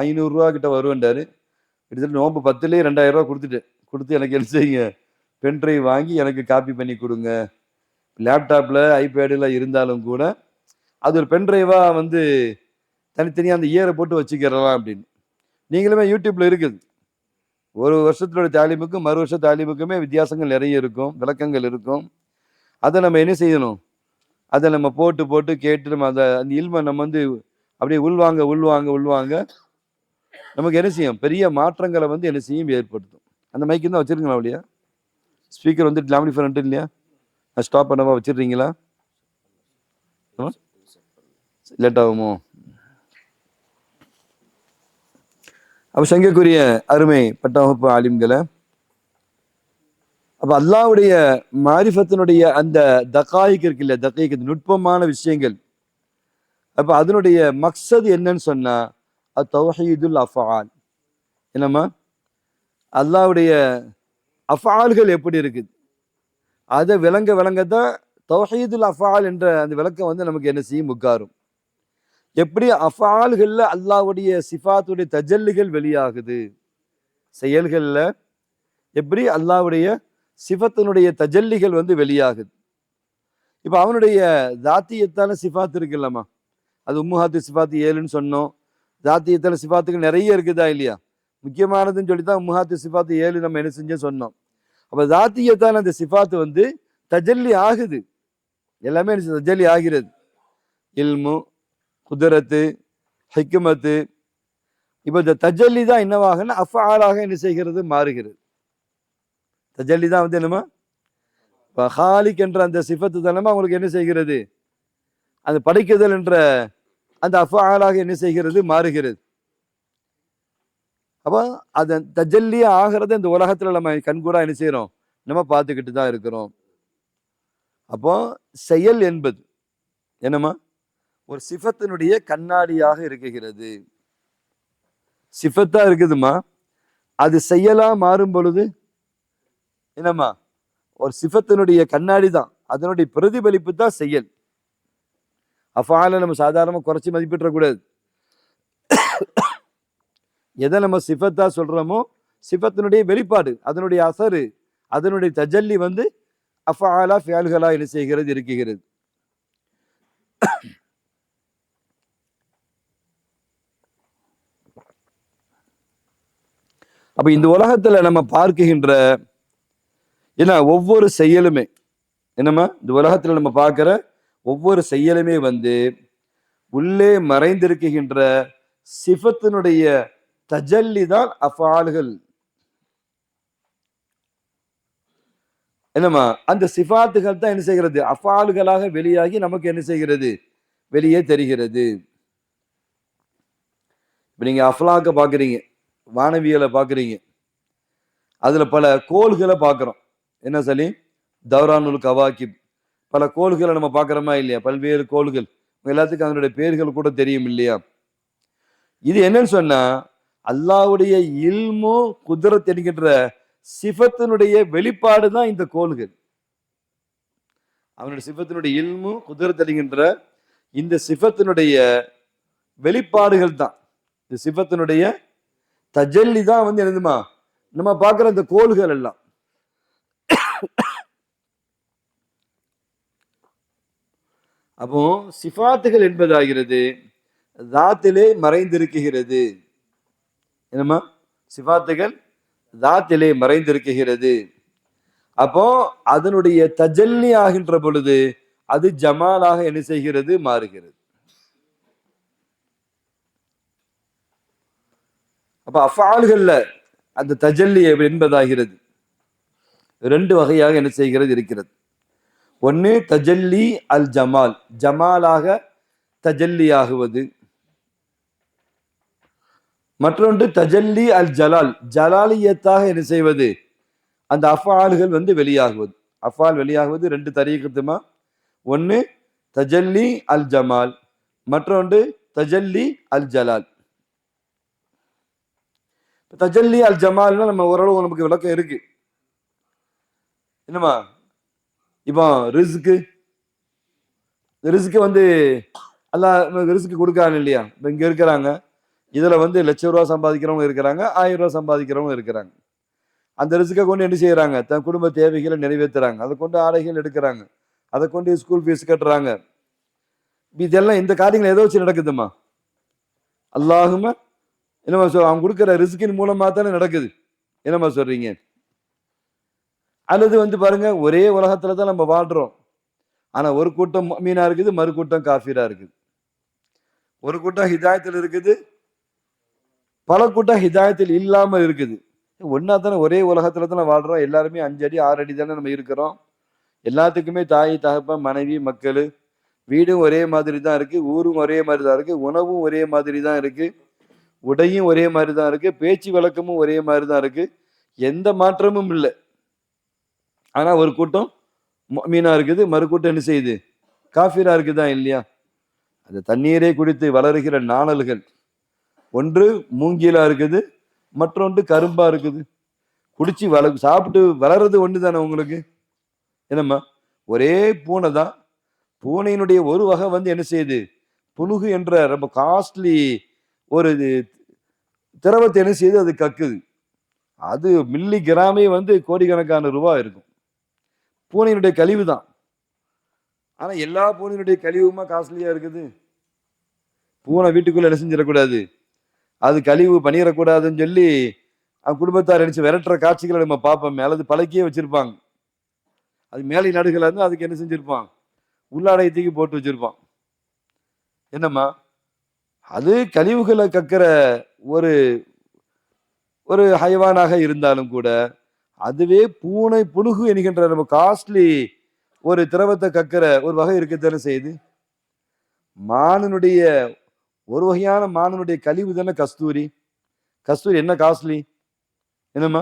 500 ரூபா கிட்ட வருவேன்டாரு. கிட்டத்தட்ட நோம்பு 10லேயே 2000 ரூபா கொடுத்து எனக்கு என்ன செய்யுங்க பென்ட்ரைவ் வாங்கி எனக்கு காப்பி பண்ணி கொடுங்க. லேப்டாப்பில் ஐபேடில் இருந்தாலும் கூட அது ஒரு பென்ட்ரைவாக வந்து தனித்தனியாக அந்த இயரை போட்டு வச்சுக்கிறலாம் அப்படின்னு. நீங்களுமே யூடியூப்பில் இருக்குது. ஒரு வருஷத்தோட தாலிமுக்கும் மறு வருஷ தாலிமுக்குமே வித்தியாசங்கள் நிறைய இருக்கும், விளக்கங்கள் இருக்கும். அதை நம்ம என்ன செய்யணும், அதை நம்ம போட்டு போட்டு கேட்டு நம்ம அந்த இல்மை நம்ம வந்து அப்படியே உள்வாங்க நமக்கு என்ன செய்யும் பெரிய மாற்றங்களை வந்து என்ன செய்யும் ஏற்படுத்தும். அந்த மைக்கு தான் வச்சிருக்கீங்களா இல்லையா, ஸ்பீக்கர் வந்து ஆம்பிளிஃபையர் இல்லையா, ஸ்டாப் பண்ணவா வச்சிடுறீங்களா, லேட் ஆகுமோ? அப்ப சங்கக்குரிய அருமை பட்டவகுப்பு ஆலிம்களை, அப்ப அல்லாஹ்வுடைய மாரிஃபத்தினுடைய அந்த தகாயிக் இருக்கு இல்ல, தகாயிக் நுட்பமான விஷயங்கள். அப்ப அதனுடைய மக்சது என்னன்னு சொன்னா தௌஹீதுல் அஃஆல். என்னம்மா அல்லாஹ்வுடைய அஃஆல்கள் எப்படி இருக்குது அதை விளங்கதான் தௌஹீதுல் அஃஆல் என்ற அந்த விளக்கம் வந்து நமக்கு என்ன செய்யும் உட்காரும். எப்படி அஃஆல்கள்ல அல்லாஹ்வுடைய சிஃபாத்துடைய தஜல்லிகள் வெளியாகுது, செயல்கள்ல எப்படி அல்லாஹ்வுடைய சிஃபத்தினுடைய தஜல்லிகள் வந்து வெளியாகுது. இப்ப அவனுடைய தாத்தியத்தான சிஃபாத் இருக்குல்லம்மா, அது உம்முஹாத்து சிஃபாத்து 7ன்னு சொன்னோம். தாத்தியத்தான சிஃபாத்துக்கு நிறைய இருக்குதா இல்லையா, முக்கியமானதுன்னு சொல்லித்தான் உம்முஹாத்து சிஃபாத்து 7 நம்ம என்ன செஞ்சோம் சொன்னோம். அப்ப தாத்தியத்தான அந்த சிஃபாத்து வந்து தஜல்லி ஆகுது, எல்லாமே தஜல்லி ஆகிறது. இல்மு, குதிரத்து, ஹிக்மத்து. இப்ப இந்த தஜல்லி தான் என்னவாகனா அஃஆலாக என்ன செய்கிறது மாறுகிறது. தஜல்லி தான் வந்து என்னமா ஹாலிக் என்ற அந்த சிஃபத்து தானமா அவங்களுக்கு என்ன செய்கிறது, அந்த படைக்குதல் என்ற அந்த அஃஆலாக என்ன செய்கிறது மாறுகிறது. அப்போ அது தஜல்லி ஆகிறத இந்த உலகத்துல நம்ம கண்கூடா என்ன செய்யறோம், நம்ம பார்த்துக்கிட்டு தான் இருக்கிறோம். அப்போ செயல் என்பது என்னமா ஒரு சிஃபத்தினுடைய கண்ணாடியாக இருக்கிறது. சிஃபத்தா இருக்குதுமா, அது செயலா மாறும் பொழுது என்னம்மா ஒரு சிஃபத்தினுடைய கண்ணாடி தான், அதனுடைய பிரதிபலிப்பு தான் செயல். அஃபால நம்ம சாதாரணமாக குறைச்சி மதிப்பிடக்கூடாது. எதை நம்ம சிஃபத்தா சொல்றோமோ சிஃபத்தினுடைய வெளிப்பாடு, அதனுடைய அசரு, அதனுடைய தஜல்லி வந்து அஃபாலா ஃபியால்களா என்ன செய்கிறது, இருக்குகிறது. அப்ப இந்த உலகத்துல நம்ம பார்க்குகின்ற ஏன்னா ஒவ்வொரு செயலுமே என்னம்மா, இந்த உலகத்துல நம்ம பார்க்கிற ஒவ்வொரு செயலுமே வந்து உள்ளே மறைந்திருக்கின்ற சிஃபத்தினுடைய தஜல்லி தான் அஃபால்கள். என்னம்மா, அந்த சிஃபாத்துகள் தான் என்ன செய்கிறது, அஃபால்களாக வெளியாகி நமக்கு என்ன செய்கிறது, வெளியே தெரிகிறது. இப்ப நீங்க அஃப்லாக்க பாக்குறீங்க, வானவியலை பாக்குறீங்க, அதுல பல கோள்களை பார்க்கிறோம். என்ன சொல்லி, தௌரானுல் கவாக்கிப், பல கோள்களை நம்ம பார்க்கிறோமா இல்லையா, பல்வேறு கோள்கள், எல்லாத்துக்கும் அதனுடைய பேர்கள் கூட தெரியும் இல்லையா. இது என்னன்னு சொன்னா அல்லாஹ்வுடைய இல்மு குத்ரத் என்கின்ற சிஃபத்தினுடைய வெளிப்பாடு தான் இந்த கோள்கள். அவனுடைய சிஃபத்தினுடைய இல்மு குத்ரத் என்கின்ற இந்த சிஃபத்தினுடைய வெளிப்பாடுகள் தான், இந்த சிஃபத்தினுடைய தஜல்லி தான் வந்து என்னதுமா நம்ம பார்க்கிற இந்த கோள்கள் எல்லாம். அப்போ சிஃபாத்துகள் என்பதாகிறது தாத்திலே மறைந்திருக்கிறது. என்னமா, சிஃபாத்துகள் தாத்திலே மறைந்திருக்கிறது. அப்போ அதனுடைய தஜல்லி ஆகின்ற பொழுது அது ஜமாலாக என்ன செய்கிறது, மாறுகிறது. அப்ப அஃபால்கள்ல அந்த தஜல்லி என்பதாகிறது ரெண்டு வகையாக என்ன செய்கிறது, இருக்கிறது. ஒன்னு தஜல்லி அல் ஜமால், ஜமாலாக தஜல்லி ஆகுவது. மற்றொன்று தஜல்லி அல் ஜலால், ஜலாலியத்தாக என்ன செய்வது, அந்த அஃபால்கள் வந்து வெளியாகுவது. அஃபால் வெளியாகுவது ரெண்டு தரீகத்துமா, ஒன்னு தஜல்லி அல் ஜமால், மற்றொன்று தஜல்லி அல் ஜலால். தஜல்லி அல் ஜமால்னா நம்ம ஓரளவு நமக்கு விளக்கம் இருக்கு. என்னமா, இப்போ ரிஸ்க்கு வந்து அல்லாஹ் ரிஸ்க்கு கொடுக்காங்க இல்லையா. இப்போ இங்க இருக்கிறாங்க, இதுல வந்து ₹1,00,000 சம்பாதிக்கிறவங்க இருக்கிறாங்க, ₹1000 சம்பாதிக்கிறவங்க இருக்கிறாங்க. அந்த ரிஸ்க்கை கொண்டு என்ன செய்யறாங்க, தன் குடும்ப தேவைகளை நிறைவேற்றுறாங்க, அதை கொண்டு ஆடைகள் எடுக்கிறாங்க, அதை கொண்டு ஸ்கூல் ஃபீஸ் கட்டுறாங்க. இதெல்லாம் இந்த காரியங்கள் எதை வச்சு நடக்குதுமா, அல்லாஹும என்னமா அவங்க கொடுக்குற ரிஸ்கின் மூலமா தானே நடக்குது. என்னமா சொல்றீங்க? அல்லது வந்து பாருங்க, ஒரே உலகத்துல தான் நம்ம வாழ்றோம், ஆனா ஒரு கூட்டம் மீனா இருக்குது, மறு கூட்டம் காஃபிரா இருக்குது. ஒரு கூட்டம் ஹிதாயத்தில் இருக்குது, பல கூட்டம் ஹிதாயத்தில் இல்லாம இருக்குது. ஒன்னா தானே ஒரே உலகத்துல தானே வாழ்றோம், எல்லாருமே 5 அடி 6 அடி தானே நம்ம இருக்கிறோம். எல்லாத்துக்குமே தாய் தகப்பன் மனைவி மக்கள், வீடும் ஒரே மாதிரி தான் இருக்கு, ஊரும் ஒரே மாதிரி தான் இருக்கு, உணவும் ஒரே மாதிரி தான் இருக்கு, உடையும் ஒரே மாதிரி தான் இருக்கு, பேச்சு வழக்கமும் ஒரே மாதிரி தான் இருக்கு, எந்த மாற்றமும் இல்லை. ஆனா ஒரு கூட்டம் மீனா இருக்குது, மறு கூட்டம் என்ன செய்யுது, காஃபிரா இருக்குதா இல்லையா. அந்த தண்ணீரை குடித்து வளருகிற நாணல்கள் ஒன்று மூங்கிலா இருக்குது, மற்றொன்று கரும்பா இருக்குது. குடிச்சு சாப்பிட்டு வளர்றது ஒன்று தானே உங்களுக்கு. என்னம்மா, ஒரே பூனை தான், பூனையினுடைய ஒரு வகை வந்து என்ன செய்யுது, புனுகு என்ற ரொம்ப காஸ்ட்லி ஒரு திரவத்தை என்ன செய்யுது, அது கக்குது. அது மில்லி கிராமே வந்து கோடிக்கணக்கான ரூபாய் இருக்கும். பூனையினுடைய கழிவு தான். ஆனா எல்லா பூனையினுடைய கழிவுமா காஸ்ட்லியா இருக்குது. பூனை வீட்டுக்குள்ள என்ன செஞ்சிடக்கூடாது, அது கழிவு பண்ணிடக்கூடாதுன்னு சொல்லி அவன் குடும்பத்தார் நினைச்சு விரட்டுற காட்சிகளை நம்ம பார்ப்போம். அல்லது பழக்கியே வச்சிருப்பாங்க. அது மேலை நாடுகள் இருந்து அதுக்கு என்ன செஞ்சிருப்பான், உள்ளாடை தூக்கி போட்டு வச்சிருப்பான். என்னம்மா, அது கழிவுகளை கக்கிற ஒரு ஒரு ஹைவானாக இருந்தாலும் கூட அதுவே பூனை புனுகு என்கின்ற நம்ம காஸ்ட்லி ஒரு திரவத்தை கக்கிற ஒரு வகை இருக்கத்தானே செய்யுது. மானனுடைய ஒரு வகையான மானனுடைய கழிவு தானே கஸ்தூரி. கஸ்தூரி என்ன காஸ்ட்லி. என்னம்மா,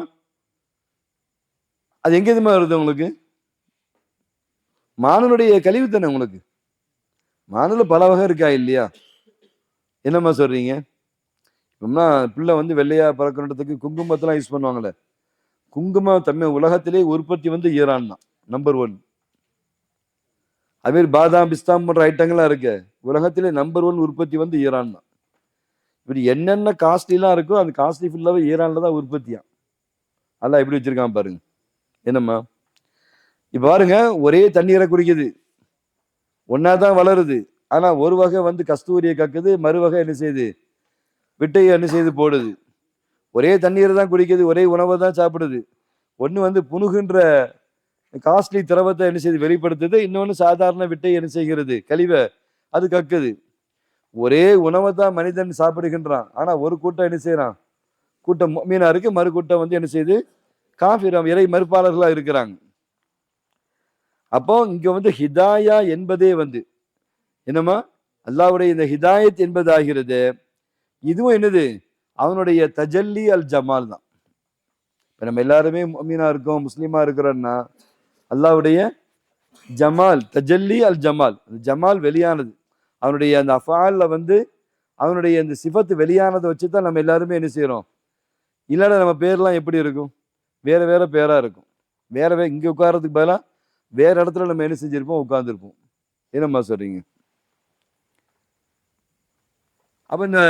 அது எங்க எதுமா வருது உங்களுக்கு, மானனுடைய கழிவு தானே உங்களுக்கு. மானுல பல வகை இருக்கா இல்லையா. என்னம்மா சொல்றீங்க. பிள்ளை வந்து வெள்ளையா பறக்கிறதுக்கு குங்குமத்தெல்லாம் யூஸ் பண்ணுவாங்களே, குங்குமம் தன்மை உலகத்திலே உற்பத்தி வந்து ஈரான் தான் நம்பர் 1. அதுமாரி பாதாம் பிஸ்தாம் போன்ற ஐட்டங்கள்லாம் இருக்கு, உலகத்திலே நம்பர் 1 உற்பத்தி வந்து ஈரான் தான். இப்படி என்னென்ன காஸ்ட்லிலாம் இருக்கோ அந்த காஸ்ட்லி ஃபுல்லாவே ஈரான்ல தான் உற்பத்தியா. அல்லாஹ் எப்படி வச்சிருக்கான் பாருங்க. என்னம்மா இப்ப பாருங்க, ஒரே தண்ணீரை குடிக்குது, ஒன்னாதான் வளருது. ஆனா ஒரு வகை வந்து கஸ்தூரியை கக்குது, மறுவகை என்ன செய்யுது, விட்டையை என்ன செய்து போடுது. ஒரே தண்ணீரை தான் குடிக்குது, ஒரே உணவை தான் சாப்பிடுது. ஒண்ணு வந்து புணுகுன்ற காஸ்ட்லி திரவத்தை என்ன செய்து வெளிப்படுத்துது, இன்னொன்னு சாதாரண விட்டை என்ன செய்கிறது, கழிவை அது கக்குது. ஒரே உணவை தான் மனிதன் சாப்பிடுகின்றான். ஆனா ஒரு கூட்டம் என்ன செய்யறான், கூட்டம் மீனா இருக்கு, மறு கூட்டம் வந்து என்ன செய்யுது, காஃபிரம் இறை மறுப்பாளர்களா இருக்கிறாங்க. அப்போ இங்க வந்து ஹிதாயா என்பதே வந்து என்னமா, அல்லாஹ்வுடைய இந்த ஹிதாயத் என்பதாகிறது, இதுவும் என்னது, அவனுடைய தஜல்லி அல் ஜமால் தான். இப்ப நம்ம எல்லாருமே முஃமினா இருக்கோம், முஸ்லீமா இருக்கிறோம்னா அல்லாஹ்வுடைய ஜமால், தஜல்லி அல் ஜமால், ஜமால் வெளியானது, அவனுடைய அந்த அஃபால்ல வந்து அவனுடைய இந்த சிஃபத்து வெளியானதை வச்சுதான் நம்ம எல்லாருமே என்ன செய்யறோம். இல்லைன்னா நம்ம பேர்லாம் எப்படி இருக்கும், வேற வேற பேரா இருக்கும். வேற இங்க உட்கார்றதுக்கு பதிலா வேற இடத்துல நம்ம என்ன செஞ்சிருப்போம், உட்கார்ந்துருப்போம். என்னம்மா சொல்றீங்க? அப்ப இந்த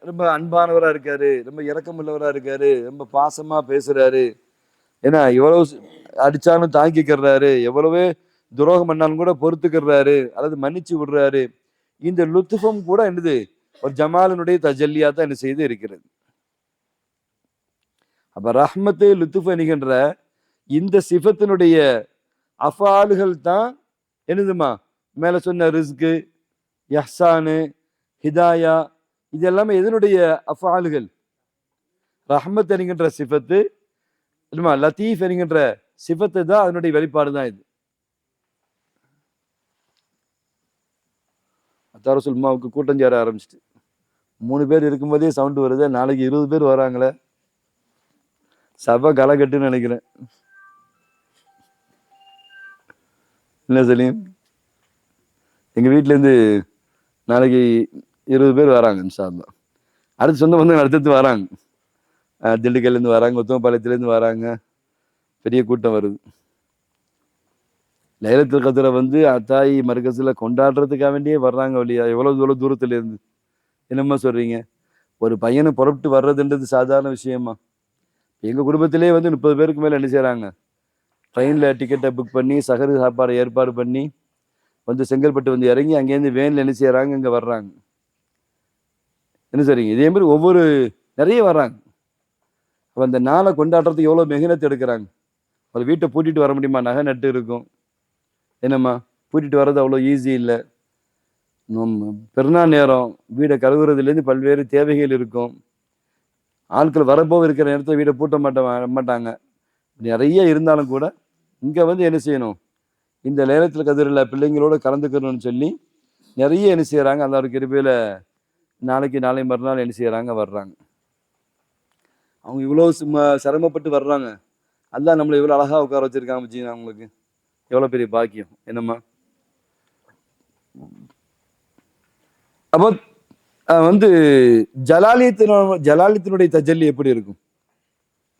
ரொம்ப அன்பானவரா இருக்காரு, ரொம்ப இரக்கமுள்ளவரா இருக்காரு, ரொம்ப பாசமா பேசுறாரு, ஏன்னா எவ்வளவு அடிச்சாலும் தாங்கிக்கிறாரு, எவ்வளவு துரோகம் பண்ணாலும் கூட பொறுத்துக்கிறாரு அல்லது மன்னிச்சு விடுறாரு. இந்த லுத்துஃபும் கூட என்னது, ஒரு ஜமாலினுடைய தஜல்லியா தான் என்ன செய்து இருக்கிறது. அப்ப ரஹ்மத்து லுத்துஃப் என்கின்ற இந்த சிஃபத்தினுடைய அஃபாலுகள் தான் என்னதுமா, மேல சொன்ன ரிஸ்கு, யஹ்சானு, ஹிதாயா, இது எல்லாமே எதனுடைய அஃபாலுகள், ரஹ்மத் என்கின்ற சிஃபத்து, லத்தீஃப் என்கின்ற சிஃபத்து தான் அதனுடைய வெளிப்பாடு தான் இது. அத்தாரசுல்மாவுக்கு கூட்டம் சேர ஆரம்பிச்சிட்டு 3 பேர் இருக்கும்போதே சவுண்ட் வருது, நாளைக்கு 20 பேர் வராங்களே, சபை களைகட்டுன்னு நினைக்கிறேன். இல்லை சலீம், எங்க வீட்டுல இருந்து நாளைக்கு 20 பேர் வராங்க இன்ஷா அல்லாஹ். அடுத்து சொந்த பந்தங்கள் அடுத்தடுத்து வராங்க, திண்டுக்கல்லேருந்து வராங்க, உத்தமபாளையத்துலேருந்து வராங்க, பெரிய கூட்டம் வருது. லைலத்துல் கத்ரை வந்து அத்தாயி மர்கஸ்ல கொண்டாடுறதுக்காக வேண்டியே வர்றாங்க வழியா, எவ்வளவு தூரத்துல இருந்து. என்னம்மா சொல்றீங்க? ஒரு பையனை புறப்பட்டு வர்றதுன்றது சாதாரண விஷயமா? எங்க குடும்பத்திலே வந்து 30 பேருக்கு மேல என்ன செய்யறாங்க, ட்ரெயின்ல டிக்கெட்டை புக் பண்ணி சகரு சாப்பாடு ஏற்பாடு பண்ணி வந்து செங்கல்பட்டு வந்து இறங்கி அங்கேருந்து வேன்ல என்ன செய்யறாங்க, இங்க வர்றாங்க. என்ன சரிங்க, இதே மாதிரி ஒவ்வொரு நிறைய வர்றாங்க. அப்ப அந்த நாளை கொண்டாடுறதுக்கு எவ்வளவு மெஹனத் எடுக்கிறாங்க. ஒரு வீட்டை பூட்டிட்டு வர முடியுமா? நகை நட்டு இருக்கும். என்னம்மா, பூட்டிட்டு வர்றது அவ்வளோ ஈஸி இல்லை. பெருநாள் நேரம் வீடை கழுவுறதுலேருந்து பல்வேறு தேவைகள் இருக்கும். ஆட்கள் வரப்போ இருக்கிற நேரத்தில் வீடை பூட்ட மாட்டாங்க. நிறைய இருந்தாலும் கூட இங்க வந்து என்ன செய்யணும், இந்த லைலத்துல் கத்ரில் பிள்ளைங்களோட கலந்துக்கணும்னு சொல்லி நிறைய என்ன செய்யறாங்க. அல்லாஹ்வுடைய கிருபையில நாளை மறுநாள் என்ன செய்யறாங்க, வர்றாங்க. அவங்க இவ்வளவு சிரமப்பட்டு வர்றாங்க. அல்லாஹ் நம்மளை இவ்வளவு அழகா உட்கார வச்சிருக்காங்க. அவங்களுக்கு எவ்வளவு பெரிய பாக்கியம். என்னம்மா, அப்போ வந்து ஜலாலியத்தினுடைய தஜல்லி எப்படி இருக்கும்?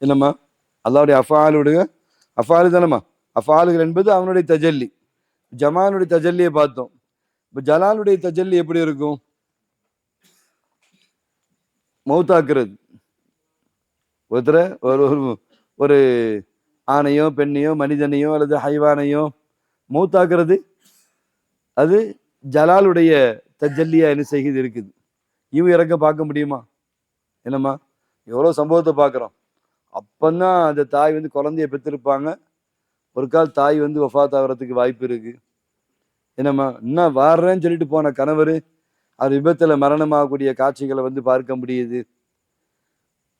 என்னம்மா, அல்லாஹ்வுடைய அஃபாலு தானம்மா, அஃபாலுகள் என்பது அவனுடைய தஜல்லி. ஜமானுடைய தஜல்லியை பார்த்தோம். இப்ப ஜலாலுடைய தஜல்லி எப்படி இருக்கும்? மௌத்தாக்குறது. ஒருத்தர ஒரு ஆணையோ பெண்ணையோ மனிதனையோ அல்லது ஹைவானையோ மௌத்தாக்குறது, அது ஜலாலுடைய தஜல்லியா என்ன செய்கிறது இருக்குது. இறக்க பார்க்க முடியுமா? என்னம்மா, எவ்வளவு சம்பவத்தை பார்க்குறோம். அப்பந்தான் அந்த தாய் வந்து குழந்தைய பெற்றிருப்பாங்க, ஒரு கால் தாய் வந்து வஃபாத் ஆகிறதுக்கு வாய்ப்பு இருக்கு. என்னம்மா, இன்னும் வாடுறேன்னு சொல்லிட்டு போன கணவர் அது விபத்துல மரணமாகக்கூடிய காட்சிகளை வந்து பார்க்க முடியுது.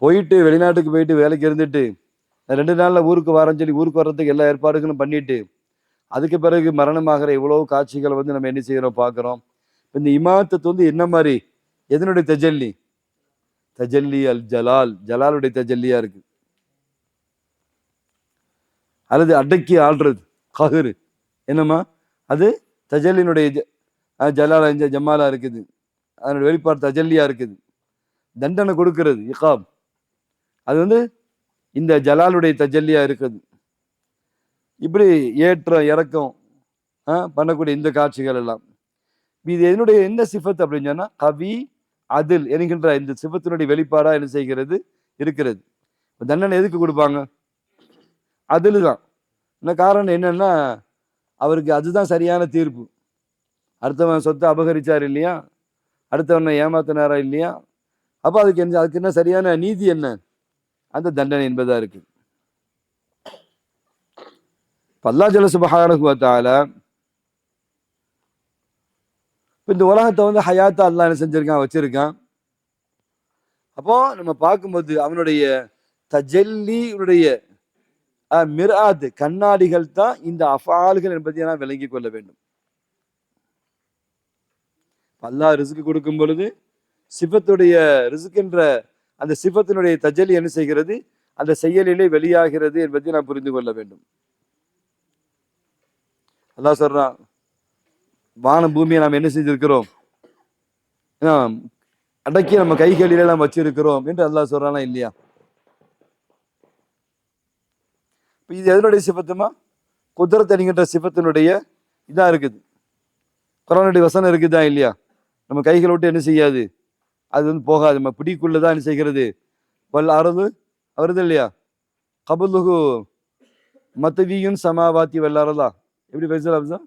போயிட்டு வெளிநாட்டுக்கு போயிட்டு வேலைக்கு இருந்துட்டு 2 நாள்ல ஊருக்கு வரேன்னு சொல்லி ஊருக்கு வர்றதுக்கு எல்லா ஏற்பாடுகளும் பண்ணிட்டு அதுக்கு பிறகு மரணமாகிற இவ்வளவு காட்சிகளை வந்து நம்ம என்ன செய்யறோம், பார்க்கிறோம். இந்த இமாத்தத்து வந்து என்ன மாதிரி, எதனுடைய தஜல்லி? தஜல்லி அல் ஜலால், ஜலாலுடைய தஜல்லியா இருக்கு. அல்லது அடக்கி ஆள்றது கஹரு, என்னம்மா, அது தஜல்லினுடைய ஜலாலா ஜமாலா இருக்குது, அதனுடைய வெளிப்பாடு தஜல்லியா இருக்குது. தண்டனை கொடுக்கிறது இகாப், அது வந்து இந்த ஜலாலுடைய தஜல்லியா இருக்குது. இப்படி ஏற்றம் இறக்கம் பண்ணக்கூடிய இந்த காட்சிகள் எல்லாம் இது என்னுடைய என்ன சிஃபத் அப்படின்னு சொன்னா கவி அதில் என்கின்ற இந்த சிஃபத்தினுடைய வெளிப்பாடா என்ன செய்கிறது இருக்கிறது. தண்டனை எதுக்கு கொடுப்பாங்க? அதில் தான். இந்த காரணம் என்னன்னா அவருக்கு அதுதான் சரியான தீர்ப்பு. அடுத்தவன் சொத்தை அபகரிச்சார் இல்லையா, அடுத்தவனை ஏமாத்தினாரா இல்லையா, அப்ப அதுக்கு என்ன சரியான நீதி என்ன? அந்த தண்டனை என்பதா இருக்கு. அல்லாஹ் ஜல்ல சுப்ஹானஹு வ தஆலா இந்த உலகத்தை வந்து ஹயாத்தா அல்லாஹ் என்ன செஞ்சிருக்கான், வச்சிருக்கான். அப்போ நம்ம பார்க்கும்போது அவனுடைய தஜல்லியுடைய மிர்ஆத் கண்ணாடிகள் தான் இந்த அஃஆல்கள் என்பதை நான் விளங்கி கொள்ள வேண்டும். அல்லாஹ் ரிஸ்க் கொடுக்கும் பொழுது சிஃபத்துடைய ரிஸ்க் என்ற அந்த சிஃபத்தினுடைய தஜல்லி என்ன செய்கிறது, அந்த செயலிலே வெளியாகிறது என்பதை நான் புரிந்து கொள்ள வேண்டும். அல்லாஹ் சொல்றான், வான பூமியை நாம் என்ன செய்திருக்கிறோம், அடக்கி நம்ம கைகளிலே நாம் வச்சிருக்கிறோம் என்று அல்லாஹ் சொல்றானா இல்லையா? இது எதனுடைய சிஃபத்துமா? குத்ரத் என்கின்ற சிஃபத்தினுடைய இதா இருக்குது. குர்ஆனுடைய வசனம் இருக்குதா இல்லையா? நம்ம கைகளை விட்டு என்ன செய்யாது, அது வந்து போகாது, நம்ம பிடிக்குள்ளதான் என்ன செய்கிறது. வல் அரது வருது இல்லையா, கபுலுகு மத்தவியுன் சமாவாத்தி வல்லாரதா, எப்படி பேசலாம்?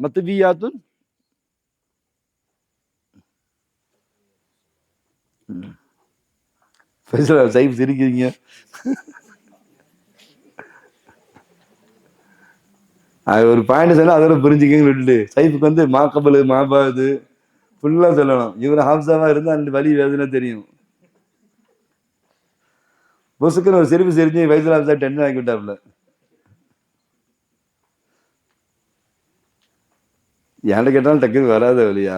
மத்தவியாத்துன் சைப் சிரிக்கிறீங்க. ஒரு பாயிண்ட் சொன்னா அதோட புரிஞ்சுக்கங்க விட்டுட்டு சைஃபுக்கு வந்து மாக்கபலு மாபாது ஃபுல்லா சொல்லணும். இவர் ஹாப்ஸாவா இருந்தா அந்த வலி வேதனை தெரியும். பொசுக்குன்னு ஒரு சிரிப்பு சிரிஞ்சு வயசுல ஹாப்ஸா டென்ஷன் ஆக்கி விட்டாப்ல. ஏன்ட கேட்டாலும் டக்குன்னு வராத வழியா?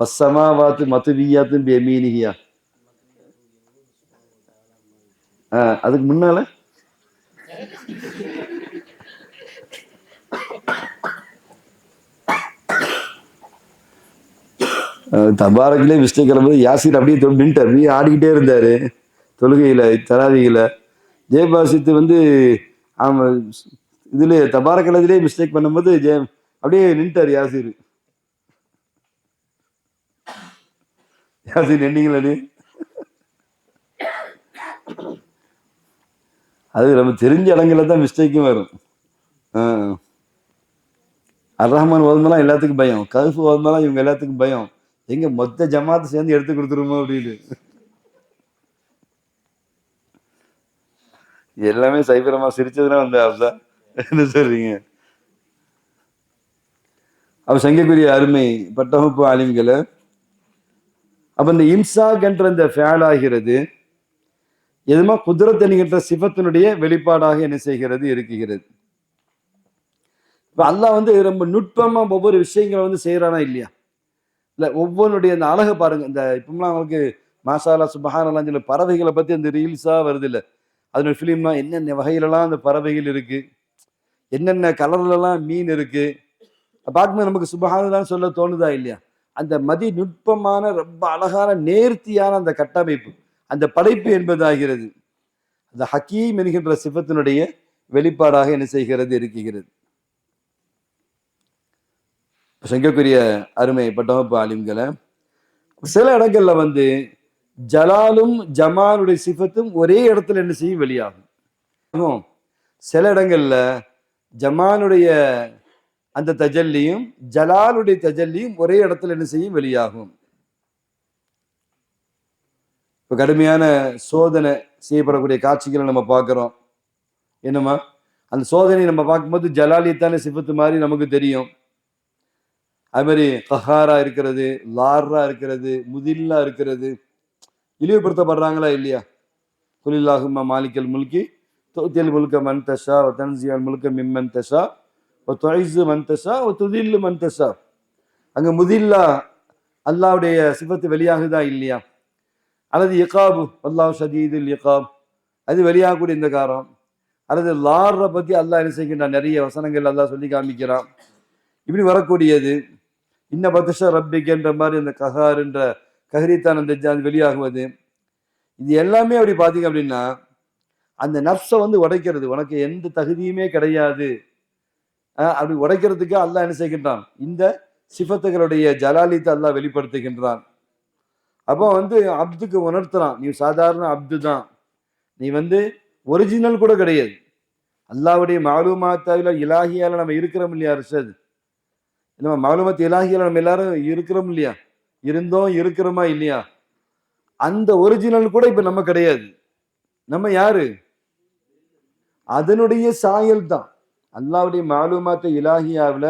பசமாவாத்து மத்துவியாத்து பெமீனியா. அதுக்கு முன்னால தபாரக்கிலே மிஸ்டேக் கிளம்புது. யாசிர் அப்படியே நின்ட்டு அப்படியே ஆடிக்கிட்டே இருந்தாரு தொழுகையில தராவியில. ஜெயபாசித்து வந்து அவன் இதுல தபாரக்கலத்திலே மிஸ்டேக் பண்ணும்போது அப்படியே நின்ட்டாரு யாசிர். யாசிர் நின்னீங்களே, அது நம்ம தெரிஞ்ச இடங்கள்ல தான் மிஸ்டேக்கும் வரும். அர் ரஹ்மான் ஓதுனாலாம் எல்லாத்துக்கும் பயம், கஹ்ஃப் ஓதுனாலாம் இவங்க எல்லாத்துக்கும் பயம், எங்க மொத்த ஜமாத்தை சேர்ந்து எடுத்து கொடுத்துருமோ அப்படின்னு. எல்லாமே சைபரமா சிரிச்சதுன்னா வந்து அதுதான் என்ன சொல்றீங்க. அவ சங்கக்கூடிய அருமை பட்டவகுப்பு ஆலிம்களை. அப்ப இந்த இம்சாக் என்ற இந்த ஃபேல் ஆகிறது எதுமா குத்ரத் என்கின்ற சிஃபத்தினுடைய வெளிப்பாடாக என்ன செய்கிறது இருக்குகிறது. இப்ப அல்லாஹ் வந்து ரொம்ப நுட்பமா ஒவ்வொரு விஷயங்களை வந்து செய்யறானா இல்லையா? இல்ல ஒவ்வொன்றுடைய அந்த அழகை பாருங்க. இந்த இப்பெல்லாம் அவங்களுக்கு மாஷாலா சுபஹானல்லாஹ் சொல்லி பறவைகளை பத்தி அந்த ரீல்ஸா வருது இல்ல, அதனுடைய ஃபிலிம்லாம் என்னென்ன வகையிலலாம் அந்த பறவைகள் இருக்கு, என்னென்ன கலர்லலாம் மீன் இருக்கு, பார்க்கும்போது நமக்கு சுபஹானல்லாஹ் சொல்ல தோணுதா இல்லையா? அந்த மதி நுட்பமான ரொம்ப அழகான நேர்த்தியான அந்த கட்டமைப்பு, அந்த படைப்பு என்பதாகிறது அந்த ஹக்கீம் என்கின்ற சிஃபத்தினுடைய வெளிப்பாடாக என்ன செய்கிறது இருக்குகிறது. சங்கக்குரிய அருமை பட்டவகுப்பு ஆலிம்களை சில இடங்கள்ல வந்து ஜலாலும் ஜமாலுடைய சிஃபத்தும் ஒரே இடத்துல என்ன செய்யும், வெளியாகும். சில இடங்கள்ல ஜமாலுடைய அந்த தஜல்லியும் ஜலாலுடைய தஜல்லியும் ஒரே இடத்துல என்ன செய்யும், வெளியாகும். இப்ப கடுமையான சோதனை செய்யப்படக்கூடிய காட்சிகளை நம்ம பார்க்கிறோம். என்னமா அந்த சோதனை நம்ம பார்க்கும்போது ஜலாலியத்தான சிஃபத்து மாதிரி நமக்கு தெரியும். அது மாதிரி கஹாரா இருக்கிறது, லாரா இருக்கிறது, முதில்லா இருக்கிறது, இழிவுபடுத்தப்படுறாங்களா இல்லையா? குலில்லாஹும்ம மாலிக்கல் முல்கி துஅத்தில் முல்க மன் தஷா வ தன்ஸியல் முல்க மிம்மன் தஷா வ துஇஸ்ஸு மன் தஷா வ துதில்லு மன் தஷா. அங்க முதில்லா அல்லாஹ்வுடைய சிஃபத்து வெளியாகுதா இல்லையா? அல்லது இகாபு அல்லாஹ் ஷதீதுல் இகாப் அது வெளியாகக்கூடிய இந்த காரம். அல்லது லார பத்தி அல்லாஹ் என்ன செய்கின்றான், நிறைய வசனங்கள் அல்லாஹ் சொல்லி காமிக்கிறான். இப்படி வரக்கூடியது இன்ன பத்துஷா ரப்பிக் என்ற மாதிரி அந்த கஹார் என்ற கஹரித்தான் அந்த வெளியாகுவது. இது எல்லாமே அப்படி பாத்தீங்க அப்படின்னா அந்த நப்சை வந்து உடைக்கிறது, உனக்கு எந்த தகுதியுமே கிடையாது அப்படி உடைக்கிறதுக்கு அல்லாஹ் என்ன செய்கின்றான், இந்த சிஃபத்துகளுடைய ஜலாலித்தை அல்லாஹ் வெளிப்படுத்துகின்றான். அப்போ வந்து அப்துக்கு உணர்த்துறான், நீ சாதாரண அப்து தான், நீ வந்து ஒரிஜினல் கூட கிடையாது. அல்லாஹ்வுடைய மாலூமாத்தாவில இலாஹியால நம்ம இருக்கிறோம் இல்லையா அர்ஷத், நம்ம மாலூமாத் இலாஹியால நம்ம எல்லாரும் இருக்கிறோம் இல்லையா, இருந்தோம் இருக்கிறோமா இல்லையா, அந்த ஒரிஜினல் கூட இப்ப நம்ம கிடையாது. நம்ம யாரு, அதனுடைய சாயல் தான். அல்லாஹ்வுடைய மாலூமாத் இலாஹியாவுல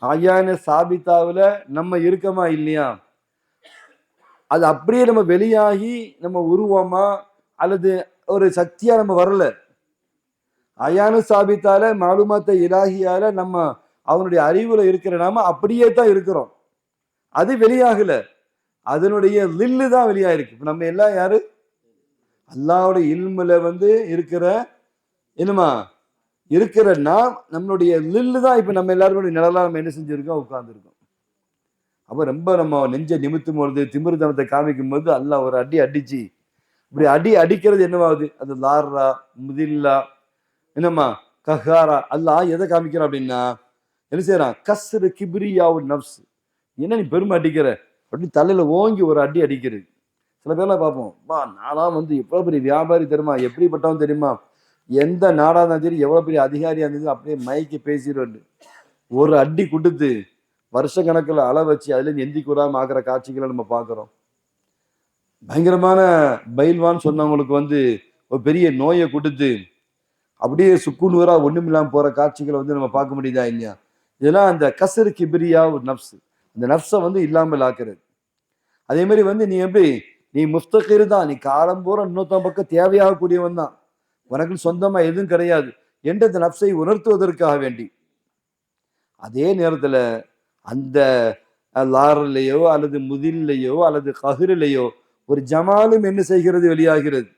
ஆயான சாபித்தாவுல நம்ம இருக்கமா இல்லையா, அது அப்படியே நம்ம வெளியாகி நம்ம உருவமா அல்லது ஒரு சக்தியா நம்ம வரல. அயானு சாபித்தால மாலுமாத்த இலாகியால நம்ம அவனுடைய அறிவுல இருக்கிற நாம அப்படியே தான் இருக்கிறோம். அது வெளியாகல, அதனுடைய லில்லு தான் வெளியாயிருக்கு. இப்ப நம்ம எல்லாம் யாரு, அல்லாஹ்வுடைய இல்முல வந்து இருக்கிற என்னமா இருக்கிற நாம், நம்மளுடைய லில்லு தான் இப்ப நம்ம எல்லாருடைய நிழலா நம்ம என்ன செஞ்சிருக்கோம், உட்கார்ந்துருக்கோம். அப்ப ரொம்ப நம்ம நெஞ்ச நிமித்தும் பொழுது திமிர்தனத்தை காமிக்கும் போது அல்லாஹ் ஒரு அடி அடிச்சு இப்படி அடிக்கிறது என்னவாகுது, அது லாரா முதில்லா என்னம்மா கஹாரா, அல்லாஹ் எதை காமிக்கிறான் அப்படின்னா என்ன செய்யறான், கஸ்ரு கிப்ரியாவு நப்ஸ், என்ன நீ பெருமை அடிக்கிற அப்படின்னு தலையில ஓங்கி ஒரு அடி அடிக்கிறது. சில பேர்லாம் பார்ப்போம், பா நான்லாம் வந்து எவ்வளவு பெரிய வியாபாரி தெரியுமா, எப்படிப்பட்டவன் தெரியுமா, எந்த நாடா இருந்தாலும் சரி எவ்வளவு பெரிய அதிகாரியா இருந்தது அப்படியே மயக்கி பேசிடுவது, ஒரு அடி கொடுத்து வருஷ கணக்கில் அள வச்சு அதுல இருந்து எந்தி கூடாம ஆகிற காட்சிகளை நம்ம பார்க்கிறோம். பயங்கரமான பயில்வான் சொன்னவங்களுக்கு வந்து ஒரு பெரிய நோயை கொடுத்து அப்படியே சுக்குநூறா ஒண்ணுமில்லாம போற காட்சிகளை வந்து நம்ம பார்க்க முடியுதா இல்லையா. இதெல்லாம் அந்த கசரு கிபிரியா ஒரு நப்சு, அந்த நப்சை வந்து இல்லாமல் ஆக்குறது. அதே மாதிரி வந்து நீ எப்படி, நீ முஃப்தகிர் தான், நீ காலம் பூரா இன்னொருத்தன் பக்கம் தேவையாகக்கூடியவன் தான், உனக்கு சொந்தமா எதுவும் கிடையாது என்ற அந்த நப்சை உணர்த்துவதற்காக வேண்டி, அதே நேரத்துல அந்த லாரிலேயோ அல்லது முதில்லையோ அல்லது கஹிரிலேயோ ஒரு ஜமாலும் என்ன செய்கிறது, வெளியாகிறது.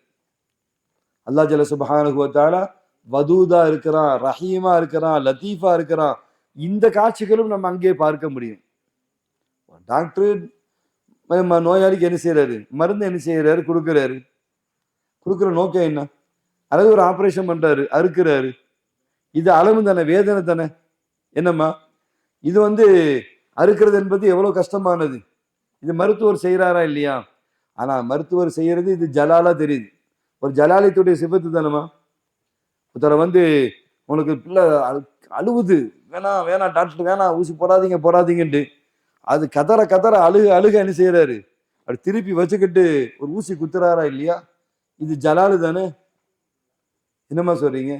அல்லாஹ் ஜல்ல சுப்ஹானஹு வ தஆலா வதூதா இருக்கிறான், ரஹீமா இருக்கிறான், லத்தீஃபா இருக்கிறான். இந்த காட்சிகளும் நம்ம அங்கே பார்க்க முடியும். டாக்டர் நோயாளிக்கு என்ன செய்யறாரு, மருந்து என்ன செய்யறாரு, கொடுக்குறாரு. கொடுக்குற நோக்கம் என்ன, அல்லது ஒரு ஆபரேஷன் பண்றாரு, அறுக்கிறாரு, இது அளவு தானே, வேதனை தானே. என்னம்மா இது வந்து அறுக்கிறது என்பது எவ்வளவு கஷ்டமானது, இது மருத்துவர் செய்யறாரா இல்லையா. ஆனா மருத்துவர் செய்யறது இது ஜலாலா தெரியுது, ஒரு ஜலாலித்துடைய சிபத்து தானமா. ஒருத்தரை வந்து உனக்கு பிள்ளை அழுவுது, வேணாம் வேணாம் டாக்டர் வேணாம், ஊசி போடாதீங்க போடாதீங்கன்ட்டு அது கதற கதற அழுக அழுக என்ன செய்யறாரு, அப்படி திருப்பி வச்சுக்கிட்டு ஒரு ஊசி குத்துறாரா இல்லையா, இது ஜலாலு தானே. என்னம்மா சொல்றீங்க.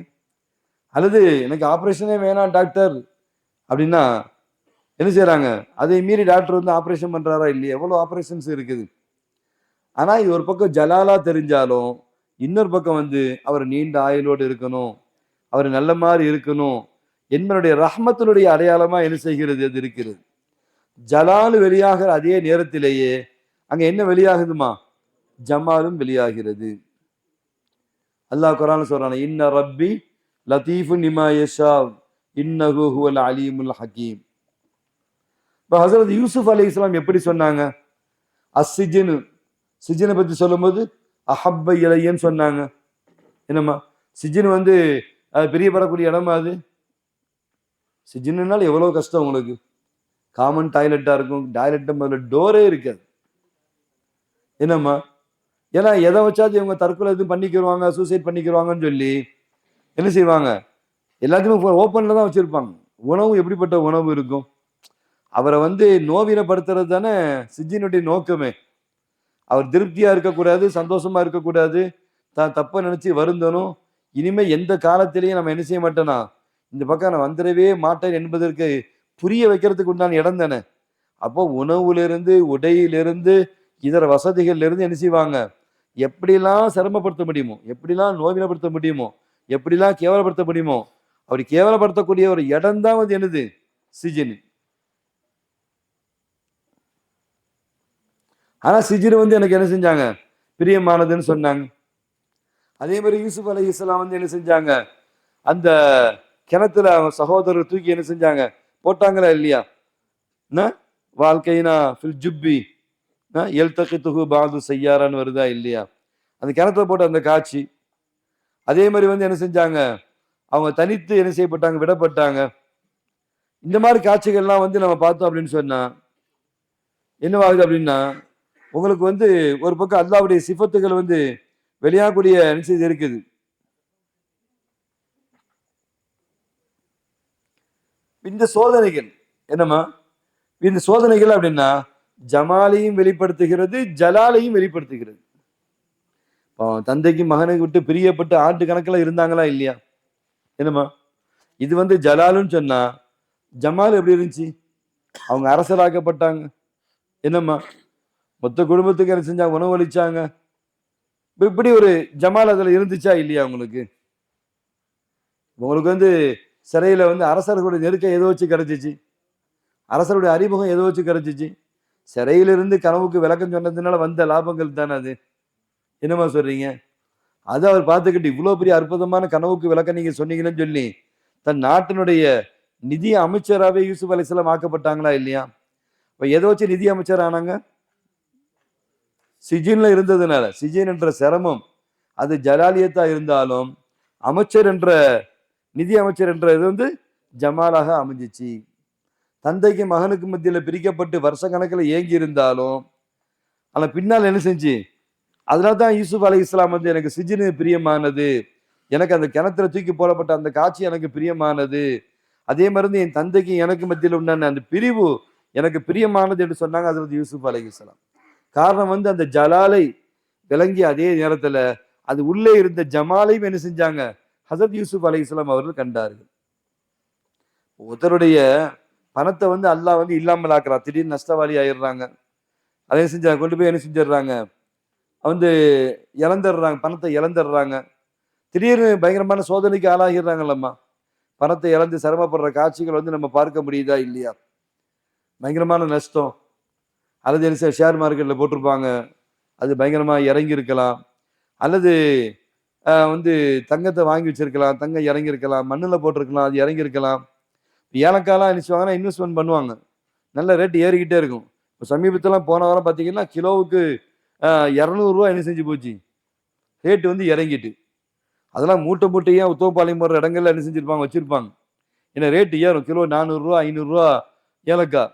அல்லது எனக்கு ஆப்ரேஷனே வேணாம் டாக்டர் அப்படின்னா என்ன செய்யறாங்க, அதை மீறி டாக்டர் வந்து ஆப்ரேஷன் பண்றாரா இல்லையா, எவ்வளவு ஆப்ரேஷன்ஸ் இருக்குது. ஆனா இது ஒரு பக்கம் ஜலாலா தெரிஞ்சாலும் இன்னொரு பக்கம் வந்து அவர் நீண்ட ஆயுளோடு இருக்கணும், அவர் நல்ல மாதிரி இருக்கணும் என்பதனுடைய ரஹ்மத்தினுடைய அடையாளமா என்ன செய்கிறது, அது இருக்கிறது. ஜலால் வெளியாகிற அதே நேரத்திலேயே அங்க என்ன வெளியாகுதுமா, ஜமாலும் வெளியாகிறது. அல்லாஹ் குர்ஆன்ல சொல்றான், இன்ன ரப்பி லதீஃபுன் லிமா யஷா இன்னஹு ஹுவல் அலீமுல் ஹகீம். இப்போ ஹஸரத் யூசுப் அலைஹிஸ்ஸலாம் எப்படி சொன்னாங்க, அஸ்ஸிஜ்னு, சிஜனை பத்தி சொல்லும்போது அஹப்ப இலையன்னு சொன்னாங்க. என்னம்மா சிஜின் வந்து பிரியப்படக்கூடிய இடமா அது. சிஜின்னால எவ்வளவு கஷ்டம் உங்களுக்கு, காமன் டாய்லெட்டா இருக்கும், டாய்லெட் முதல்ல டோரே இருக்காது. என்னம்மா ஏன்னா எதை வச்சாச்சும் இவங்க தற்கொலை எதுவும் பண்ணிக்கிடுவாங்க, சூசைட் பண்ணிக்கிடுவாங்கன்னு சொல்லி என்ன செய்வாங்க, எல்லாத்தையுமே ஓப்பன்ல தான் வச்சிருப்பாங்க. உணவு எப்படிப்பட்ட உணவு இருக்கும், அவரை வந்து நோவினப்படுத்துறது தானே சிஜினுடைய நோக்கமே. அவர் திருப்தியா இருக்கக்கூடாது, சந்தோஷமா இருக்கக்கூடாது, தான் தப்ப நினைச்சு வருந்தனும், இனிமே எந்த காலத்திலையும் நம்ம என்ன செய்ய மாட்டோம்னா இந்த பக்கம் நான் வந்துடவே மாட்டேன் என்பதற்கு புரிய வைக்கிறதுக்கு உண்டான இடம் தானே. அப்போ உணவுலிருந்து உடையிலிருந்து இதர வசதிகள்ல இருந்து என்ன செய்வாங்க, எப்படிலாம் சிரமப்படுத்த முடியுமோ, எப்படிலாம் நோவினப்படுத்த முடியுமோ, எப்படிலாம் கேவலப்படுத்த முடியுமோ அப்படி கேவலப்படுத்தக்கூடிய ஒரு இடம் தான் வந்து என்னது, சிஜின். ஆனா சிஜின் வந்து எனக்கு என்ன செஞ்சாங்க, பிரியமானதுன்னு சொன்னாங்க. அதே மாதிரி யூசுப் அலைஹிஸ்ஸலாம் வந்து என்ன செஞ்சாங்க, அந்த கிணத்துல அவன் சகோதரர் தூக்கி என்ன செஞ்சாங்க, போட்டாங்களா இல்லையா. வாழ்க்கைனா ஃபில் ஜுப்பி எல்தகித்துஹு பாது செய்யாரான்னு வருதா இல்லையா. அந்த கிணத்துல போட்ட அந்த காட்சி. அதே மாதிரி வந்து என்ன செஞ்சாங்க, அவங்க தனித்து என்ன செய்யப்பட்டாங்க, விடப்பட்டாங்க. இந்த மாதிரி காட்சிகள்லாம் வந்து நம்ம பார்த்தோம் அப்படின்னு சொன்னா என்னவாகுது அப்படின்னா, உங்களுக்கு வந்து ஒரு பக்கம் அல்லாஹ்வுடைய சிஃபத்துகள் வந்து வெளியாகக்கூடிய நிச்சயம் இருக்குது. இந்த சோதனைகள் என்னம்மா, இந்த சோதனைகள் அப்படின்னா ஜமாலையும் வெளிப்படுத்துகிறது, ஜலாலையும் வெளிப்படுத்துகிறது. தந்தைக்கு மகனை விட்டு பிரியப்பட்டு ஆண்டு கணக்கில் இருந்தாங்களா இல்லையா? என்னம்மா, இது வந்து ஜலாலுன்னு சொன்னா ஜமால் எப்படி இருந்துச்சு? அவங்க அரசராக்கப்பட்டாங்க. என்னம்மா, மொத்த குடும்பத்துக்கு என்ன செஞ்சாங்க, உணவளிச்சாங்க. இப்படி ஒரு ஜமால் அதுல இருந்துச்சா இல்லையா உங்களுக்கு? உங்களுக்கு வந்து சிறையில வந்து அரசர்களுடைய நெருக்கம் எதை வச்சு கிடைச்சிச்சு? அரசருடைய அறிமுகம் எதை வச்சு கிடைச்சிச்சு? சிறையிலிருந்து கனவுக்கு விளக்கம் சொன்னதுனால வந்த லாபங்கள் தானே அது. என்னம்மா சொல்றீங்க? அதை அவர் பார்த்துக்கிட்டு இவ்வளவு பெரிய அற்புதமான கனவுக்கு விளக்கம் நீங்க சொன்னீங்கன்னு சொல்லி தன் நாட்டினுடைய நிதி அமைச்சராகவே யூசுப் அலைஹிஸ்ஸலாம் ஆக்கப்பட்டாங்களா இல்லையா? இப்ப எதை வச்சு நிதி அமைச்சர் ஆனாங்க? சிஜின்ல இருந்ததுனால. சிஜின் என்ற சிரமம் அது ஜலாலியத்தா இருந்தாலும் அமைச்சர் என்ற நிதி அமைச்சர் என்ற இது வந்து ஜமாலாக அமைஞ்சிச்சு. தந்தைக்கு மகனுக்கு மத்தியில பிரிக்கப்பட்டு வருஷ கணக்கில் ஏங்கி இருந்தாலும் ஆனா பின்னால் என்ன செஞ்சு, அதனால்தான் யூசுப் அலைஹிஸ்ஸலாம் வந்து எனக்கு சிஜினு பிரியமானது, எனக்கு அந்த கிணத்துல தூக்கி போடப்பட்ட அந்த காட்சி எனக்கு பிரியமானது, அதே மாதிரி என் தந்தைக்கு எனக்கு மத்தியில் உண்டான அந்த பிரிவு எனக்கு பிரியமானது என்று சொன்னாங்க ஹஜ்ரத் யூசுப் அலைஹிஸ்ஸலாம். காரணம் வந்து அந்த ஜலாலை விளங்கிய அதே நேரத்துல அது உள்ளே இருந்த ஜமாலையும் என்ன செஞ்சாங்க, ஹஜ்ரத் யூசுப் அலைஹிஸ்ஸலாம் அவர்கள் கண்டார்கள். ஒருத்தருடைய பணத்தை வந்து அல்லாஹ் வந்து இல்லாமல் ஆக்குறான், திடீர்னு நஷ்டவாளி ஆயிடுறாங்க. அதை செஞ்சாங்க, கொண்டு போய் என்ன செஞ்சிடுறாங்க, வந்து இழந்துடுறாங்க, பணத்தை இழந்துடுறாங்க. திடீர்னு பயங்கரமான சோதனைக்கு ஆளாகிடுறாங்கல்லம்மா. பணத்தை இழந்து சிரமப்படுற காட்சிகள் வந்து நம்ம பார்க்க முடியுதா இல்லையா? பயங்கரமான நஷ்டம். அல்லது என்ன ஷேர் மார்க்கெட்ல போட்டிருப்பாங்க, அது பயங்கரமா இறங்கி இருக்கலாம். அல்லது வந்து தங்கத்தை வாங்கி வச்சிருக்கலாம், தங்கம் இறங்கி இருக்கலாம், மண்ணுல போட்டிருக்கலாம், அது இறங்கி இருக்கலாம். ஏலக்காய்லாம் என்ன செய்வாங்கன்னா இன்வெஸ்ட்மெண்ட் பண்ணுவாங்க, நல்ல ரேட் ஏறிக்கிட்டே இருக்கும். இப்போ சமீபத்தெல்லாம் போன வாரம் பார்த்தீங்கன்னா கிலோவுக்கு 200 என்ன செஞ்சு போச்சு, ரேட்டு வந்து இறங்கிட்டு. அதெல்லாம் மூட்டை மூட்டையா உத்தவப்பாளையம் போடுற இடங்கள்ல என்ன செஞ்சிருப்பாங்க, வச்சிருப்பாங்க. ஏன்னா ரேட்டு ஏறும், கிலோ 400 500 ஏலக்காய்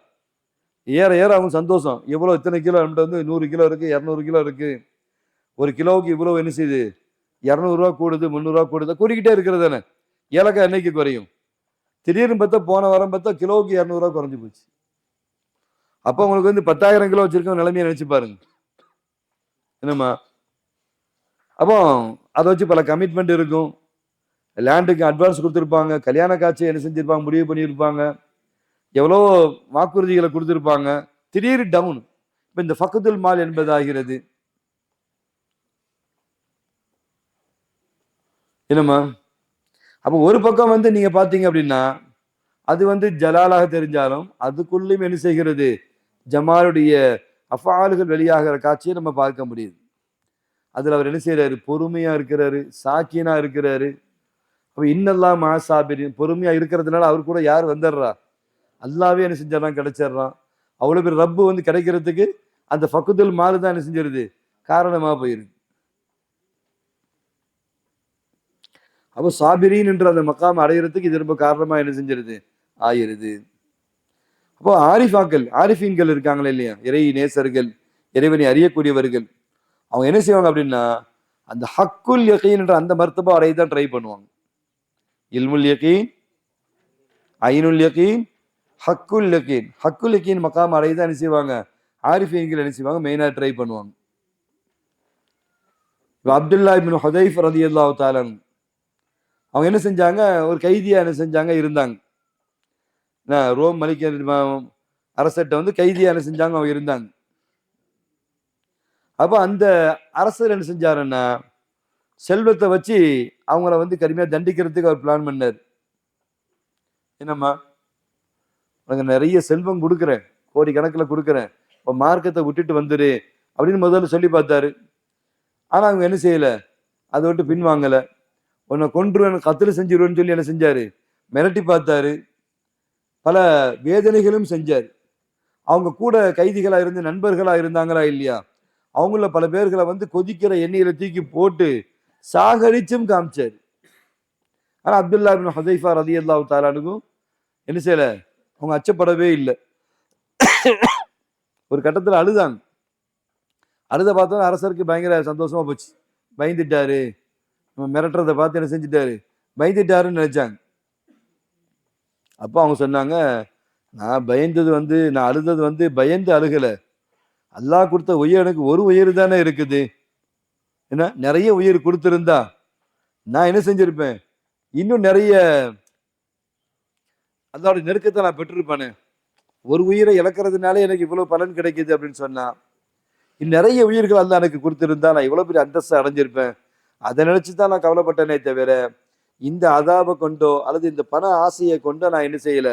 ஏற ஏற அவங்க சந்தோஷம். எவ்வளோ இத்தனை கிலோ நம்மகிட்ட வந்து 100 கிலோ இருக்கு, 200 கிலோ இருக்கு, ஒரு கிலோவுக்கு இவ்வளவு என்ன செய்யுது, 200 கூடுது, 300 கூடுது, கூடிக்கிட்டே இருக்கிறது தானே. ஏலக்காய் என்னைக்கு குறையும்? திடீர்னு பார்த்தா போன வாரம் பார்த்தா கிலோவுக்கு 200 குறைஞ்சு போச்சு. அப்போ உங்களுக்கு வந்து 10,000 கிலோ வச்சிருக்க நிலைமையை நினைச்சு பாருங்க. என்னம்மா, அப்போ அதை வச்சு பல கமிட்மெண்ட் இருக்கும். லேண்டுக்கு அட்வான்ஸ் கொடுத்துருப்பாங்க, கல்யாண காட்சி என்ன செஞ்சிருப்பாங்க, முடிவு பண்ணியிருப்பாங்க, எவ்வளோ வாக்குறுதிகளை கொடுத்திருப்பாங்க. திடீர் டவுன். இப்ப இந்த ஃபக்துல் மால் என்பதாகிறது. என்னம்மா, அப்ப ஒரு பக்கம் வந்து நீங்க பாத்தீங்க அப்படின்னா அது வந்து ஜலாலாக தெரிஞ்சாலும் அதுக்குள்ளும் என்ன செய்கிறது, ஜமாலுடைய அஃபால்கள் வெளியாகிற காட்சியை நம்ம பார்க்க முடியுது. அதுல அவர் என்ன செய்யறாரு, பொறுமையா இருக்கிறாரு, சாக்கியனா இருக்கிறாரு. அப்ப இன்னெல்லாம் மாசாபிரின், பொறுமையா இருக்கிறதுனால அவர் கூட யார் வந்துடுறா, அல்லாவே என்ன செஞ்சிடறான், கிடைச்சிடுறான். அவ்வளவு பேர் ரப்பு வந்து கிடைக்கிறதுக்கு அந்த ஃபக்குதுல் மால் தான் என்ன செஞ்சிருது, காரணமா போயிருது. அப்போ சாபிரின் என்ற அந்த மக்காம் அடையிறதுக்கு இது ரொம்ப காரணமா என்ன செஞ்சிருது, ஆயிருது. அப்போ ஆரிஃபாக்கள், ஆரிஃபீன்கள் இருக்காங்களே இல்லையா, இறை நேசர்கள், இறைவனை அறியக்கூடியவர்கள், அவங்க என்ன செய்வாங்க அப்படின்னா அந்த ஹக்குல் யகீன் என்ற அந்த மர்த்தபா அடைய தான் ட்ரை பண்ணுவாங்க. இல்முல் யகீன், ஐனுல் யகீன், ஹக்குல் யகீன். ஹக்குல் யகீன் மக்காம் அடைய தான் என்ன செய்வாங்க, ஆரிஃபீன்கள் என்ன செய்வாங்க, மெயினா ட்ரை பண்ணுவாங்க. அப்துல்லா இப்னு ஹுதைஃப் ரலியல்லாஹு தஆலா அவங்க என்ன செஞ்சாங்க, ஒரு கைதியா என்ன செஞ்சாங்க இருந்தாங்க. ரோம் மலிக்க அரசர்கிட்ட வந்து கைதியா என்ன செஞ்சாங்க, அவங்க இருந்தாங்க. அப்ப அந்த அரசர் என்ன செஞ்சாருன்னா செல்வத்தை வச்சு அவங்கள வந்து கடுமையா தண்டிக்கிறதுக்கு அவர் பிளான் பண்ணார். என்னம்மா, உனக்கு நிறைய செல்வம் கொடுக்குறேன், கோடி கணக்கில் கொடுக்குறேன், இப்போ மார்க்கத்தை விட்டுட்டு வந்துரு அப்படின்னு முதல்ல சொல்லி பார்த்தாரு. ஆனா அவங்க என்ன செய்யல, அதை விட்டு பின்வாங்கல. உன்னை கொன்றுவேன், கத்திர செஞ்சிருவேன்னு சொல்லி என்ன செஞ்சாரு, மிரட்டி பார்த்தாரு. பல வேதனைகளும் செஞ்சார். அவங்க கூட கைதிகளா இருந்து நண்பர்களா இருந்தாங்களா இல்லையா, அவங்கள பல பேர்களை வந்து கொதிக்கிற எண்ணெயில தூக்கி போட்டு சாகடிச்சும் காமிச்சாரு. ஆனா அப்துல்லா இப்னு ஹுதைஃபா ரலியல்லாஹு தஆலாவுக்கும் என்ன செய்யல, அவங்க அச்சப்படவே இல்லை. ஒரு கட்டத்துல அழுதாங்க. அழுத பார்த்தோம் அரசருக்கு பயங்கர சந்தோஷமா போச்சு. பயந்துட்டாரு, நம்ம மிரட்டுறதை பார்த்து என்ன செஞ்சுட்டாரு, பயந்துட்டாருன்னு நினைச்சாங்க. அப்போ அவங்க சொன்னாங்க, நான் அழுதது வந்து பயந்து அழுகல, அல்லாஹ் கொடுத்த உயிர் எனக்கு ஒரு உயிர் தானே இருக்குது. என்ன நிறைய உயிர் கொடுத்திருந்தா நான் என்ன செஞ்சிருப்பேன், இன்னும் நிறைய அல்லாவுடைய நெருக்கத்தை நான் பெற்றிருப்பானே. ஒரு உயிரை இழக்கிறதுனால எனக்கு இவ்வளவு பலன் கிடைக்குது அப்படின்னு சொன்னா, நிறைய உயிர்கள் அல்லாஹ் எனக்கு கொடுத்திருந்தா நான் இவ்வளவு பெரிய அந்தஸ்தை அடைஞ்சிருப்பேன். அதை நினைச்சுதான் நான் கவலைப்பட்டேனே தவிர இந்த அதாபை கொண்டோ அல்லது இந்த பண ஆசையை கொண்டோ நான் என்ன செய்யல,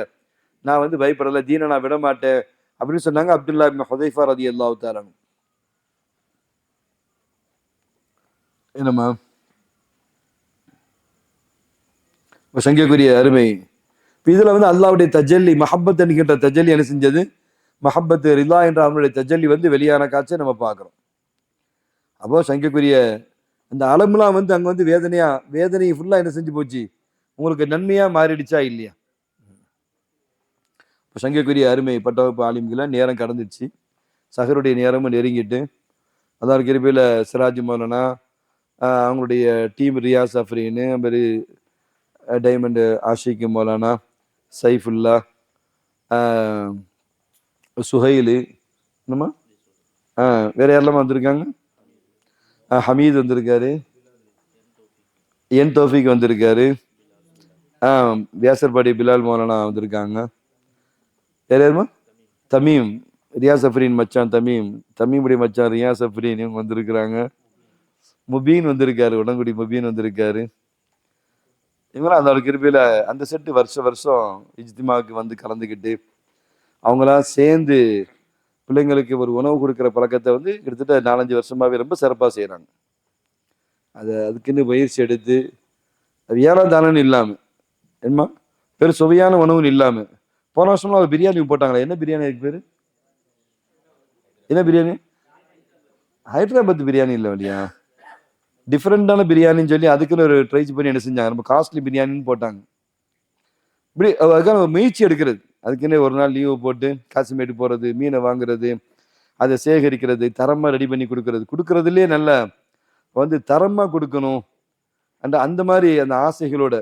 நான் வந்து பயப்படல, தீனை நான் விட மாட்டேன் அப்படின்னு சொன்னாங்க அப்துல்லா இப்னு ஹுதைஃபா ரலியல்லாஹு தஆலா. என்னம்மா சங்கைக்குரிய அருமை. இதுல வந்து அல்லாவுடைய தஜல்லி மஹப்பத் என்கின்ற தஜல்லி என்ன செஞ்சது, மஹப்பத் ரிலா என்ற அவனுடைய தஜல்லி வந்து வெளியான காட்சியை நம்ம பார்க்கிறோம். அப்போ சங்கைக்குரிய அந்த அலம்லாம் வந்து அங்க வந்து வேதனை ஃபுல்லா என்ன செஞ்சு போச்சு, உங்களுக்கு நன்மையா மாறிடுச்சா இல்லையா? இப்போ சங்கைக்குரிய அருமை பட்டவப்பு ஆலிம்களை நேரம் கடந்துச்சு, சஹருடைய நேரமும் நெருங்கிட்டு, அதான் கிருபையில சிராஜ் மௌலானா, அவங்களுடைய டீம் ரியாஸ் அஃப்ரீனு, மாதிரி டைமண்ட் ஆஷிக் மௌலானா, சைஃபுல்லா, சுஹைலு, என்னம்மா வேற யாரெல்லாமா வந்திருக்காங்க, ஹமீத் வந்திருக்காரு, என் தௌஃபிக் வந்திருக்காரு, வியாசர்பாடி பிலால் மௌலானா வந்திருக்காங்க. வேற யாருமா, தமீம், ரியாஸ் அஃப்ரீன் மச்சான் தமீமுடைய மச்சான் ரியாஸ் அஃப்ரீன் இவங்க வந்திருக்கிறாங்க. முபீன் வந்திருக்காரு, உடங்குடி முபீன் வந்திருக்காரு. இவங்களாம் அந்த கிருபையில அந்த செட்டு வருஷம் இஜ்திமாவுக்கு வந்து கலந்துக்கிட்டு அவங்களாம் சேர்ந்து பிள்ளைங்களுக்கு ஒரு உணவு கொடுக்குற பழக்கத்தை வந்து கிட்டத்தட்ட 4-5 வருஷமாவே ரொம்ப சிறப்பாக செய்கிறாங்க. அதுக்குன்னு பயிற்சி எடுத்து அது ஏழாம் தானன்னு இல்லாமல் என்னமா பெரு சுவையான உணவுன்னு இல்லாமல், போன வருஷம்லாம் ஒரு பிரியாணி போட்டாங்களே, என்ன பிரியாணி அதுக்கு பேர், என்ன பிரியாணி, ஹைதராபாத் பிரியாணி இல்லை இல்லையா, டிஃப்ரெண்டான பிரியாணின்னு சொல்லி அதுக்குன்னு ஒரு ட்ரை பண்ணி என்ன செஞ்சாங்க, ரொம்ப காஸ்ட்லி பிரியாணின்னு போட்டாங்க. இப்படி அதுக்கான ஒரு முயற்சி எடுக்கிறது, அதுக்குன்னே ஒரு நாள் லீவு போட்டு காசிமேட்டு போகிறது, மீனை வாங்குறது, அதை சேகரிக்கிறது, தரமாக ரெடி பண்ணி கொடுக்கறதுலேயே நல்ல வந்து தரமாக கொடுக்கணும் அந்த மாதிரி அந்த ஆசைகளோட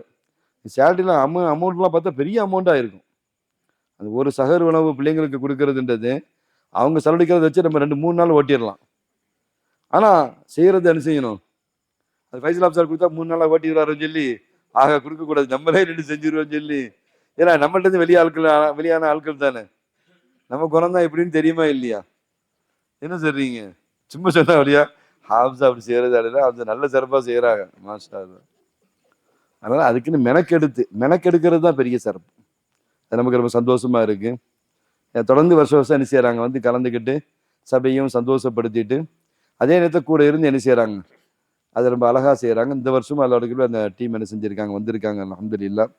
சேலரிலாம் அமௌண்ட்லாம் பார்த்தா பெரிய அமௌண்ட்டாக இருக்கும். அந்த ஒரு சகர் உணவு பிள்ளைங்களுக்கு கொடுக்கறதுன்றது அவங்க செலவழிக்கிறத வச்சு நம்ம 2-3 நாள் ஓட்டிடலாம். ஆனால் செய்கிறது என்ன செய்யணும், அது ஃபைசல் ஆஃப் சார் கொடுத்தா 3 நாளாக ஓட்டிடுவாருன்னு சொல்லி கொடுக்கக்கூடாது, நம்மளே 2 செஞ்சிருவோம்னு சொல்லி. ஏன்னா நம்மள்ட்ட இருந்து வெளியான ஆட்கள் தானே, நம்ம குணம் தான் எப்படின்னு தெரியுமா இல்லையா? என்ன சொல்றீங்க, சும்மா சொன்னா வழியா ஹாப்ஸா அப்படி செய்யறது அப்படின்னா நல்ல சிறப்பாக செய்யறாங்க மாஸ்டா. அதனால அதுக்குன்னு மெனக்கெடுக்கிறது தான் பெரிய சிறப்பு. அது நமக்கு ரொம்ப சந்தோஷமா இருக்கு. தொடர்ந்து வருஷம் என்ன செய்யறாங்க, வந்து கலந்துக்கிட்டு சபையும் சந்தோஷப்படுத்திட்டு அதே நேரத்தில் கூட இருந்து என்ன செய்யறாங்க, அதை ரொம்ப அழகா செய்யறாங்க. இந்த வருஷமும் அதோட அந்த டீம் என்ன செஞ்சிருக்காங்க, வந்திருக்காங்க. அல்ஹம்துலில்லாஹ்.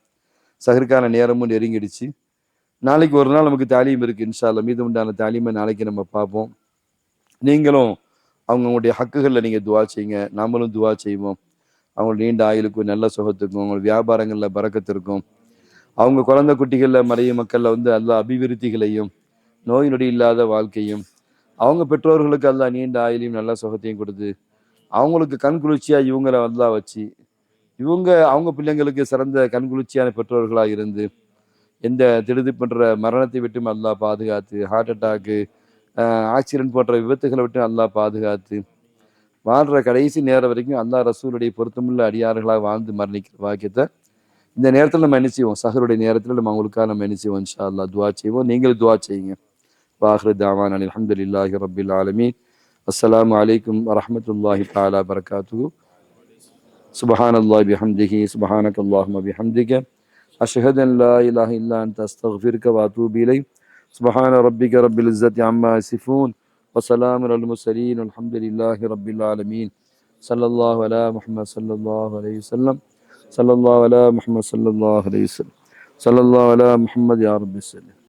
சஹருக்கான நேரமும் நெருங்கிடுச்சு. நாளைக்கு ஒரு நாள் நமக்கு தாலீம் இருக்கு இன்ஷா அல்லாஹ். மீது உண்டான தாலீமை நாளைக்கு நம்ம பார்ப்போம். நீங்களும் அவங்களுடைய ஹக்குகளில் நீங்கள் துவா செய்யுங்க, நாமளும் துவா செய்வோம். அவங்க நீண்ட ஆயுளுக்கும் நல்ல சுகத்துக்கும் அவங்க வியாபாரங்களில் பறக்கத்திற்கும் அவங்க குழந்தை குட்டிகளில் மறைய மக்களில் வந்து எல்லா அபிவிருத்திகளையும் நோய் நொடி இல்லாத வாழ்க்கையும் அவங்க பெற்றோர்களுக்கு அல்லா நீண்ட ஆயுளையும் நல்ல சுகத்தையும் கொடுத்து அவங்களுக்கு கண்குளிர்ச்சியாக இவங்களை அல்லா வச்சு அவங்க பிள்ளைங்களுக்கு சிறந்த கண்குளிர்ச்சியான பெற்றோர்களாக இருந்து எந்த திடுதிப்புன்ற மரணத்தை விட்டும் அல்லா பாதுகாத்து, ஹார்ட் அட்டாக்கு, ஆக்சிடென்ட் போன்ற விபத்துகளை விட்டு அல்லா பாதுகாத்து வாழ்ற கடைசி நேரம் வரைக்கும் அல்லா ரசூலுடைய பொருத்தமுள்ள அடியார்களாக வாழ்ந்து மரணிக்கிற வாக்கியத்தை இந்த நேரத்தில் நம்ம என்ன செய்வோம், சஹருடைய நேரத்தில் நம்ம அவங்களுக்காக நம்ம என்ன செய்வோம், இன்ஷா அல்லாஹ் துவா செய்வோம். நீங்களும் துவா செய்யுங்க. வாஹிரு தாவானா அல்ஹம்துலில்லாஹி ரப்பில் ஆலமீன். அஸ்ஸலாமு அலைக்கும் வரஹ்மத்துல்லாஹி தஆலா பரகாத்துஹு. சுப்ஹானல்லாஹி பிஹம்திஹி சுப்ஹானக்கல்லாஹும்ம பிஹம்திக அஷ்ஹது அன் லா இலாஹ இல்லா அன்த அஸ்தக்ஃபிருக வ அதூபு இலைக். சுப்ஹான ரப்பிக ரப்பில் இஸ்ஸத்தி அம்மா யசிஃபூன் வ ஸலாமுன் அலல் முர்ஸலீன் அல்ஹம்துலில்லாஹி ரப்பில் ஆலமீன். ஸல்லல்லாஹு அலா முஹம்மத் ஸல்லல்லாஹு அலைஹி வஸல்லம். ஸல்லல்லாஹு அலா முஹம்மத் ஸல்லல்லாஹு அலைஹி வஸல்லம். ஸல்லல்லாஹு அலா முஹம்மத் யா ரப்பி ஸல்லி.